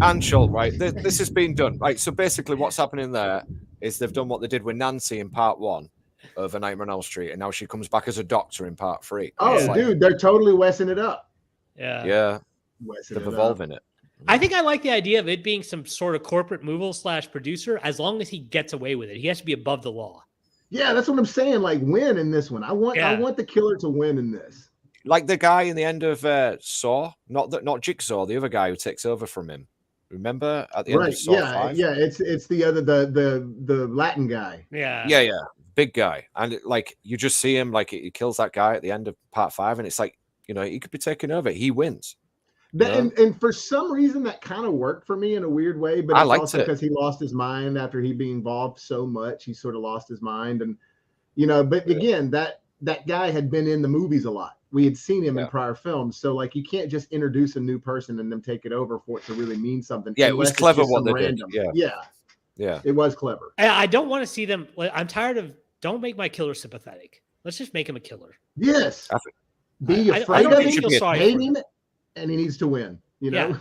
Anshul, right? This has been done, right? So basically, what's happening there is they've done what they did with Nancy in part 1 of A Nightmare on Elm Street, and now she comes back as a doctor in part 3. Oh, dude, they're totally Wessing it up. Yeah. They're evolving it. I think I like the idea of it being some sort of corporate mover / producer, as long as he gets away with it. He has to be above the law. Yeah, that's what I'm saying. Like, win in this one. I want the killer to win in this. Like the guy in the end of Saw, not Jigsaw, the other guy who takes over from him. Remember at the end of Saw 5? Yeah, it's the other the Latin guy. Yeah, big guy, and like you just see him, like he kills that guy at the end of part 5, and it's like, you know, he could be taking over. He wins. And for some reason that kind of worked for me in a weird way, but it's also because he lost his mind after he being involved so much. He sort of lost his mind, and but again, that guy had been in the movies a lot. We had seen him in prior films, so like you can't just introduce a new person and then take it over for it to really mean something. Yeah, it was clever what they did. Yeah, it was clever. I don't want to see them. I'm tired of. Don't make my killer sympathetic. Let's just make him a killer. Yes, be afraid of him, hate him, and he needs to win. Yeah.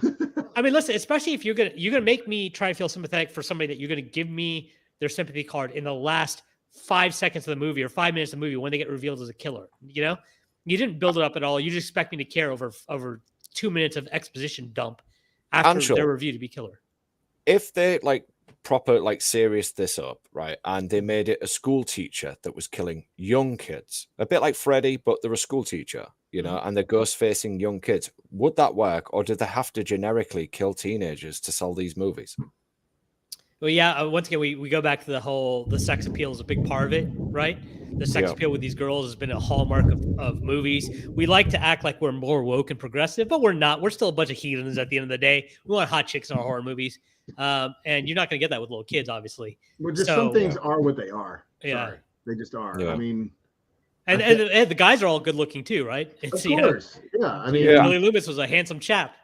I mean, listen, especially if you're gonna make me try to feel sympathetic for somebody that you're gonna give me their sympathy card in the last 5 seconds of the movie or 5 minutes of the movie when they get revealed as a killer. You didn't build it up at all. You just expect me to care over 2 minutes of exposition dump after their review to be killer. If they proper serious this up, right, and they made it a school teacher that was killing young kids, a bit like Freddy, but they're a school teacher, and they're ghost facing young kids, would that work, or did they have to generically kill teenagers to sell these movies? Well, yeah. Once again, we go back to the sex appeal is a big part of it, right? The sex appeal with these girls has been a hallmark of movies. We like to act like we're more woke and progressive, but we're not. We're still a bunch of heathens at the end of the day. We want hot chicks in our horror movies, and you're not going to get that with little kids, obviously. Well, just some things are what they are. Yeah, sorry. They just are. Yeah. I mean, and the guys are all good looking too, right? Of course, I mean, Billy Loomis was a handsome chap,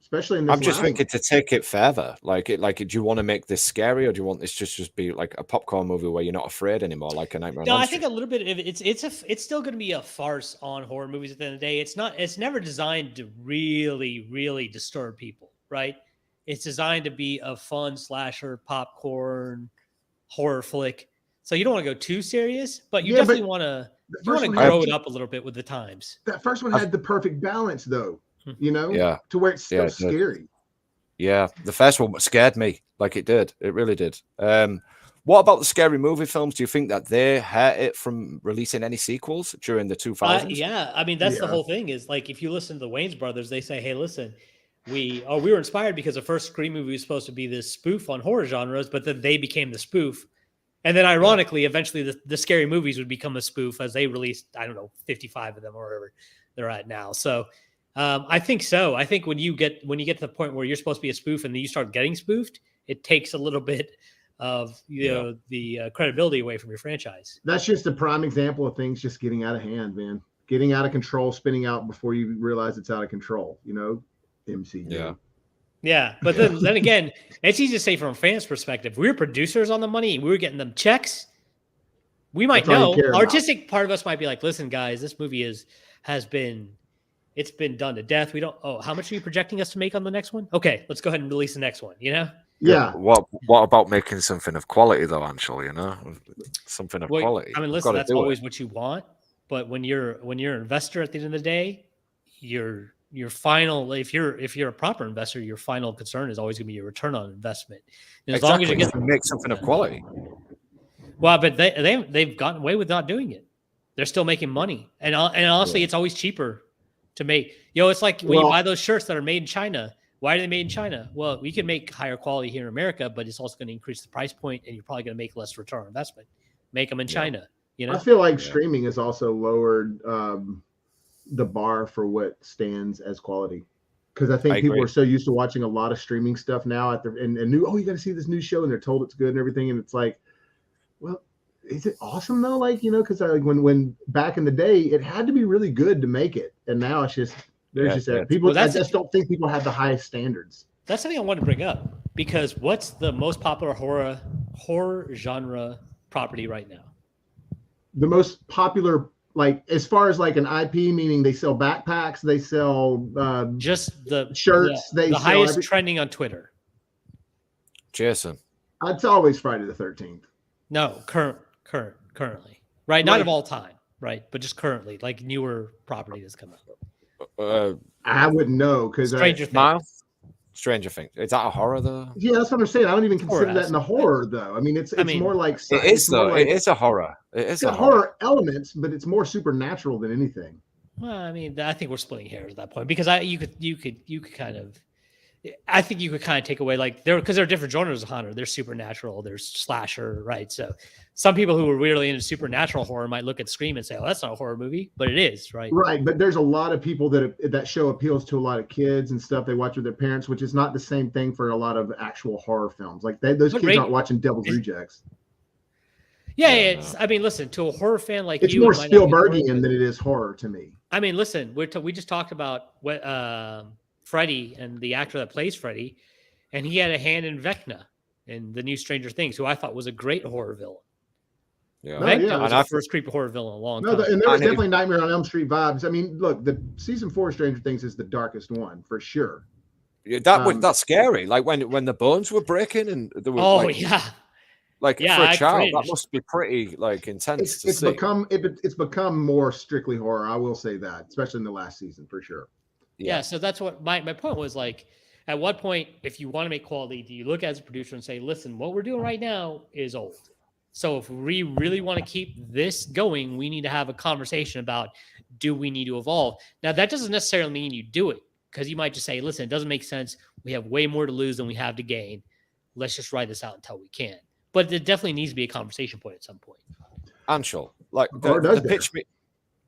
Especially in this I'm just thinking to take it further. Do you want to make this scary, or do you want this just be like a popcorn movie where you're not afraid anymore, like a Nightmare on Elm Street? I think a little bit of it's still going to be a farce on horror movies at the end of the day. It's never designed to really, really disturb people, right? It's designed to be a fun slasher, popcorn, horror flick. So you don't want to go too serious, but you definitely want to grow it up a little bit with the times. That first one had the perfect balance, though. To where it's still scary. Yeah, the first one scared me, like it did. It really did. What about the scary movie films? Do you think that they hurt it from releasing any sequels during the 2000s? Yeah, I mean, that's the whole thing is like, if you listen to the Wayans brothers, they say, hey, listen, we were inspired because the first Scream movie was supposed to be this spoof on horror genres, but then they became the spoof. And then ironically, eventually the scary movies would become a spoof as they released, 55 of them or whatever they're at now. So I think so. I think when you get to the point where you're supposed to be a spoof and then you start getting spoofed, it takes a little bit of the credibility away from your franchise. That's just a prime example of things just getting out of hand, man. Getting out of control, spinning out before you realize it's out of control. MCU. Yeah, but then again, it's easy to say from a fan's perspective. We were producers on the money. We were getting them checks. We might know. Artistic part of us might be like, listen, guys, this movie has been done to death. We don't. Oh, how much are you projecting us to make on the next one? Okay, let's go ahead and release the next one. Yeah. What about making something of quality though, Anshul? Something of quality. I mean, listen, that's always what you want. But when you're an investor at the end of the day, your final, if you're a proper investor, your final concern is always going to be your return on investment. And as long as you get make something of quality. Well, but they've gotten away with not doing it. They're still making money, and honestly, it's always cheaper to make. It's like when you buy those shirts that are made in China. Why are they made in China? Well, we can make higher quality here in America, but it's also going to increase the price point, and you're probably going to make less return on investment. Make them in China. I feel like streaming has also lowered the bar for what stands as quality, because I think people are so used to watching a lot of streaming stuff now and you got to see this new show, and they're told it's good and everything, and it's like, well, is it awesome though? Because when back in the day it had to be really good to make it, and now it's just people. I just don't think people have the highest standards. That's something I want to bring up, because what's the most popular horror genre property right now? The most popular, as far as an IP, meaning they sell backpacks, they sell just the shirts, the highest trending on Twitter. Jason, it's always Friday the 13th. No, currently, right? Not of all time, right? But just currently, newer property that's come out. I wouldn't know because Stranger Things. Stranger Things. Is that a horror though? Yeah, that's what I'm saying. I don't even It's horror consider that in the horror though. I mean, it's more like it is more though. like, it is a horror. It is it's a got horror elements, but it's more supernatural than anything. Well, I mean, I think we're splitting hairs at that point because you could kind of, I think you could kind of take away like because there are different genres of horror. There's supernatural, there's slasher, right? So some people who are really into supernatural horror might look at Scream and say, "Oh, that's not a horror movie," but it is, right? Right, but there's a lot of people that show appeals to a lot of kids and stuff. They watch with their parents, which is not the same thing for a lot of actual horror films. Like those kids aren't watching Devil's Rejects. Yeah, I mean, listen, to a horror fan like it's you, more Spielbergian than it is horror to me. I mean, listen, we just talked about what Freddy and the actor that plays Freddy, and he had a hand in Vecna in the new Stranger Things, who I thought was a great horror villain. Yeah, Vecna was the first creepy horror villain in a long time. And there was definitely Nightmare on Elm Street vibes. I mean, look, the season 4 of Stranger Things is the darkest one for sure. Yeah, that's scary. Like when the bones were breaking and there were for a child, that must be pretty like intense. It's become more strictly horror. I will say that, especially in the last season for sure. Yeah, so that's what my point was. Like, at what point, if you want to make quality, do you look as a producer and say, "Listen, what we're doing right now is old. So if we really want to keep this going, we need to have a conversation about do we need to evolve." Now, that doesn't necessarily mean you do it because you might just say, "Listen, it doesn't make sense. We have way more to lose than we have to gain. Let's just ride this out until we can." But it definitely needs to be a conversation point at some point. Anshul, like the pitch me.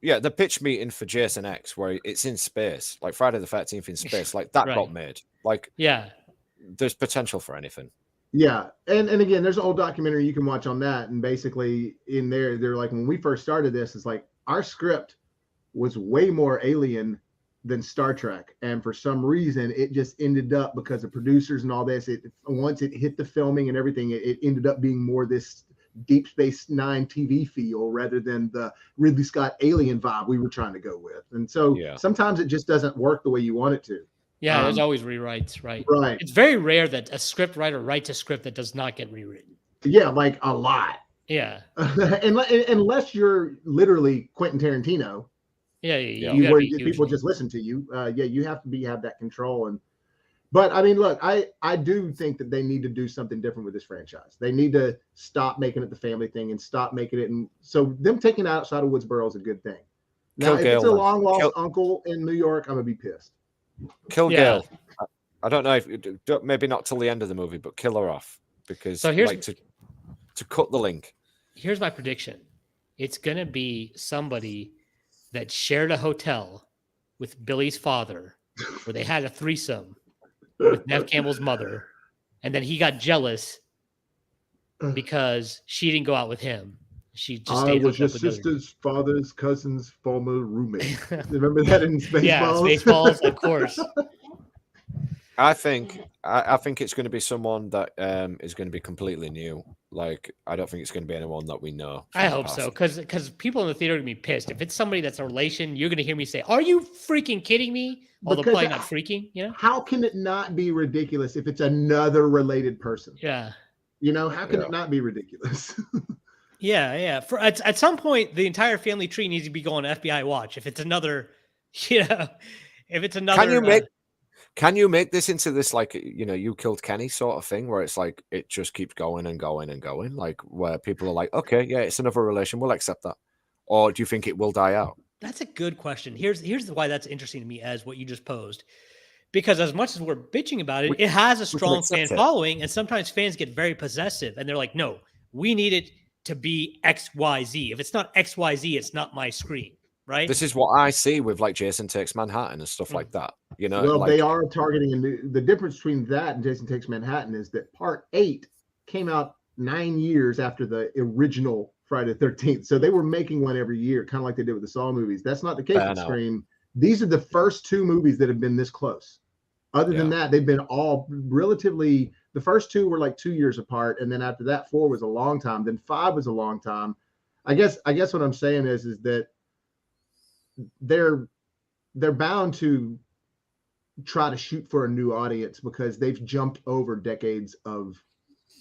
Yeah, the pitch meeting for Jason X, where it's in space, like Friday the 13th in space, like that got made. Like, there's potential for anything. Yeah, and again, there's an old documentary you can watch on that, and basically in there, they're like, when we first started this, it's like our script was way more alien than Star Trek, and for some reason, it just ended up because of producers and all this. Once it hit the filming and everything, it ended up being more this Deep Space Nine TV feel rather than the Ridley Scott alien vibe we were trying to go with. And so sometimes it just doesn't work the way you want it to. Yeah, there's always rewrites, right? Right. It's very rare that a script writer writes a script that does not get rewritten. Yeah, like a lot. Yeah. Unless you're literally Quentin Tarantino. Yeah. Where people just listen to you. You have to have that control. But I mean, look, I do think that they need to do something different with this franchise. They need to stop making it the family thing and stop making it. And so them taking it outside of Woodsboro is a good thing. Now, if it's a long lost uncle in New York, I'm gonna be pissed. Kill Gail. I don't know if maybe not till the end of the movie, but kill her off because to cut the link. Here's my prediction: it's gonna be somebody that shared a hotel with Billy's father, where they had a threesome with Nev Campbell's mother, and then he got jealous because she didn't go out with him. She just stayed. I was your sister's father's cousin's former roommate. Remember that in Spaceballs? Yeah, Spaceballs, of course. I think it's going to be someone that is going to be completely new. Like, I don't think it's going to be anyone that we know. I hope so, because people in the theater are going to be pissed. If it's somebody that's a relation, you're going to hear me say, "Are you freaking kidding me?" Although probably not freaking, you know? How can it not be ridiculous if it's another related person? Yeah. You know, how can it not be ridiculous? Yeah. At some point, the entire family tree needs to be going FBI watch. If it's another, if it's another. Can you make this into this, like, you killed Kenny sort of thing, where it's like it just keeps going and going and going, like where people are like, okay, yeah, it's another relation, we'll accept that, or do you think it will die out? That's a good question. Here's why that's interesting to me as what you just posed, because as much as we're bitching about it, it has a strong fan following, and sometimes fans get very possessive, and they're like, no, we need it to be XYZ. If it's not XYZ, it's not my Scream. Right. This is what I see with like Jason Takes Manhattan and stuff like that. Well, they are targeting, the difference between that and Jason Takes Manhattan is that Part 8 came out 9 years after the original Friday the 13th. So they were making one every year, kind of like they did with the Saw movies. That's not the case with Scream. These are the first 2 movies that have been this close. Other than that, they've been all relatively. The first 2 were like 2 years apart, and then after that, 4 was a long time. Then 5 was a long time. I guess what I'm saying is that they're bound to try to shoot for a new audience because they've jumped over decades of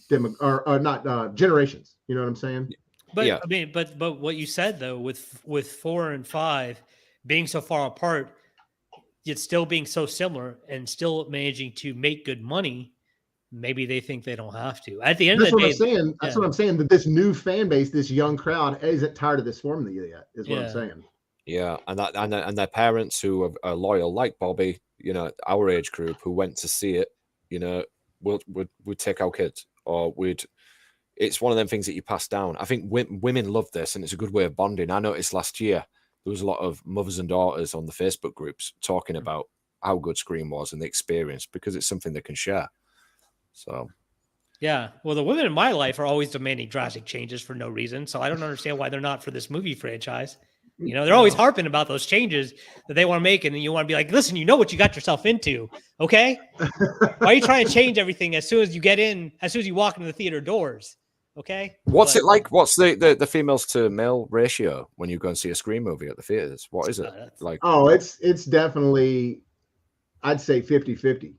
generations. You know what I'm saying? But I mean, but what you said though, with 4 and 5 being so far apart, yet still being so similar and still managing to make good money, maybe they think they don't have to. At the end That's of the what day, I'm saying. That's what I'm saying. That this new fan base, this young crowd, isn't tired of this formula yet. Is what I'm saying. Yeah, and their parents who are loyal, like Bobby, our age group, who went to see it, would take our kids, or would. It's one of them things that you pass down. I think women love this, and it's a good way of bonding. I noticed last year there was a lot of mothers and daughters on the Facebook groups talking about how good Scream was and the experience, because it's something they can share. So, yeah. Well, the women in my life are always demanding drastic changes for no reason. So I don't understand why they're not for this movie franchise. They're always harping about those changes that they want to make. And then you want to be like, listen, you know what you got yourself into. Okay. Why are you trying to change everything as soon as you walk into the theater doors? Okay. What's it like? What's the females to male ratio when you go and see a Scream movie at the theaters? What is it like? Oh, it's definitely, I'd say 50-50.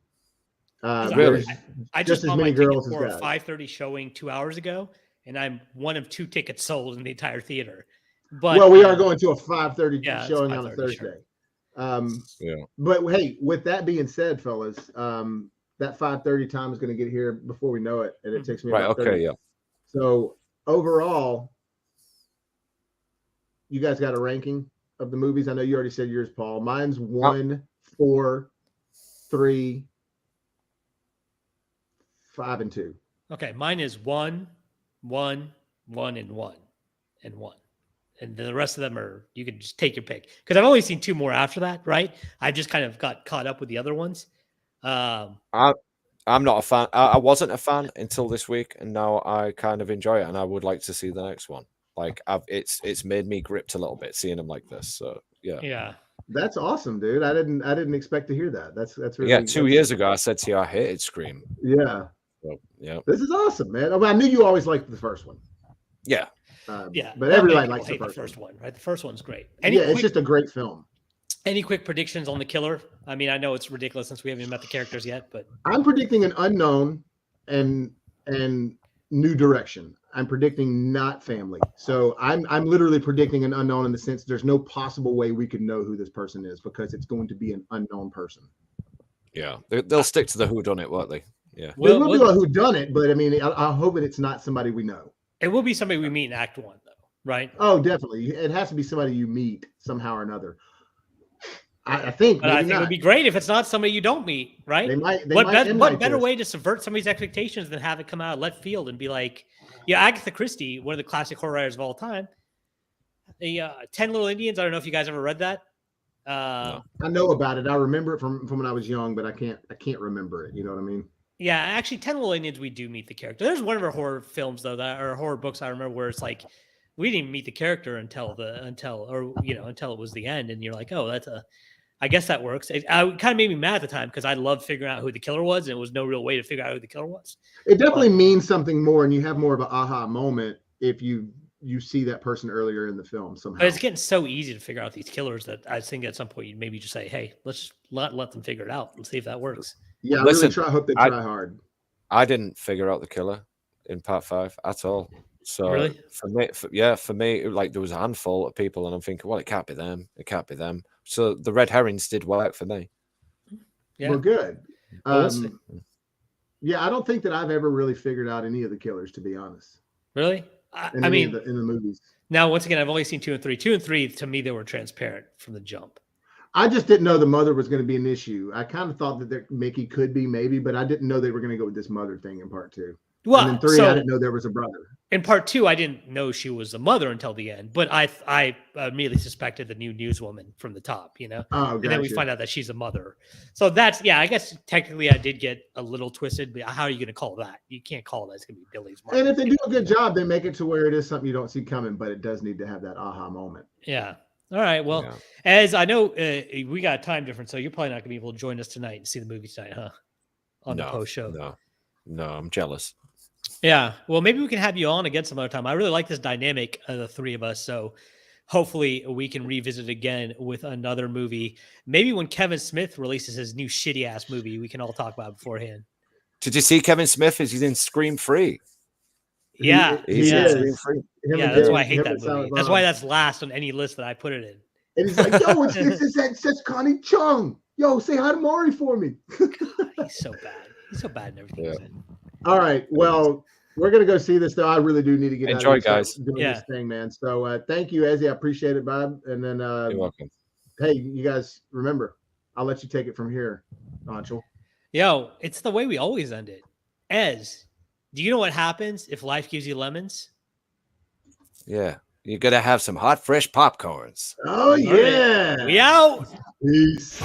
Really? I just bought my ticket for a 5:30 showing 2 hours ago, and I'm one of 2 tickets sold in the entire theater. But we are going to a 5:30 showing on a Thursday. But hey, with that being said, fellas, that 5:30 time is going to get here before we know it, and it takes me about 30. So overall, you guys got a ranking of the movies? I know you already said yours, Paul. Mine's 1, 4, 3, 5, and 2. Okay, mine is 1, 1, 1, and 1, and 1. And the rest of them are, you can just take your pick. Because I've only seen 2 more after that, right? I just kind of got caught up with the other ones. I'm not a fan. I wasn't a fan until this week, and now I kind of enjoy it, and I would like to see the next one. Like, it's made me gripped a little bit seeing them like this. So yeah, that's awesome, dude. I didn't expect to hear that. That's really 2 years ago I said to you I hated Scream. Yeah, so, yeah. This is awesome, man. I knew you always liked the first one. Yeah, but everybody likes the first one, right? The first one's great. It's just a great film. Any quick predictions on the killer? I mean, I know it's ridiculous since we haven't even met the characters yet, but I'm predicting an unknown and new direction. I'm predicting not family. So I'm literally predicting an unknown in the sense there's no possible way we could know who this person is because it's going to be an unknown person. Yeah, they'll stick to the whodunit, won't they? Yeah, they will be a whodunit, but I mean, I'm hoping it's not somebody we know. It will be somebody we meet in Act 1, though, right? Oh, definitely. It has to be somebody you meet somehow or another. I think it would be great if it's not somebody you don't meet, right? What better way to subvert somebody's expectations than have it come out of left field and be like, Agatha Christie, one of the classic horror writers of all time. The 10 Little Indians. I don't know if you guys ever read that. No. I know about it. I remember it from when I was young, but I can't remember it. You know what I mean? Yeah, actually, 10 Little Indians, we do meet the character. There's one of our horror films though, or horror books I remember where it's like we didn't even meet the character until it was the end, and you're like, oh, I guess that works. It kind of made me mad at the time because I loved figuring out who the killer was, and it was no real way to figure out who the killer was. It definitely means something more, and you have more of an aha moment if you see that person earlier in the film somehow. But it's getting so easy to figure out these killers that I think at some point you'd maybe just say, hey, let's let them figure it out and see if that works. Yeah, I hope they try hard. I didn't figure out the killer in part 5 at all. So really? For me, like there was a handful of people, and I'm thinking, well, it can't be them. It can't be them. So the red herrings did work for me. Yeah. Well, good. Yeah, I don't think that I've ever really figured out any of the killers, to be honest. Really? I mean, in the movies. Now, once again, I've only seen 2 and 3. 2 and 3, to me, they were transparent from the jump. I just didn't know the mother was going to be an issue. I kind of thought that Mickey could be maybe, but I didn't know they were going to go with this mother thing in part 2. Well, and in 3, I didn't know there was a brother. In part 2, I didn't know she was the mother until the end, but I immediately suspected the new newswoman from the top, Oh, gotcha. And then we find out that she's a mother. So that's, I guess technically I did get a little twisted, but how are you going to call that? You can't call that. It's going to be Billy's mother. And if they do a good job, they make it to where it is something you don't see coming, but it does need to have that aha moment. Yeah. All right. Well, as I know, we got a time difference, so you're probably not going to be able to join us tonight and see the movie tonight, huh? On the post show. No, I'm jealous. Yeah. Well, maybe we can have you on again some other time. I really like this dynamic of the 3 of us. So hopefully we can revisit again with another movie. Maybe when Kevin Smith releases his new shitty ass movie, we can all talk about it beforehand. Did you see Kevin Smith? He's in Scream 3. Yeah. He's in Scream 3. Yeah, that's why I hate that movie. That's why that's last on any list that I put it in. And he's like, yo, it says Connie Chung. Yo, say hi to Maury for me. He's so bad. He's so bad in everything he's in. All right. Well, we're gonna go see this though. I really do need to get Enjoy, out of here, guys. doing this thing, man. So thank you, Ezzy. I appreciate it, Bob. And then You're welcome. hey, you guys remember, I'll let you take it from here, Anshul. Yo, it's the way we always end it. Ez, do you know what happens if life gives you lemons? Yeah. You're going to have some hot, fresh popcorns. Oh, yeah. We out. Peace.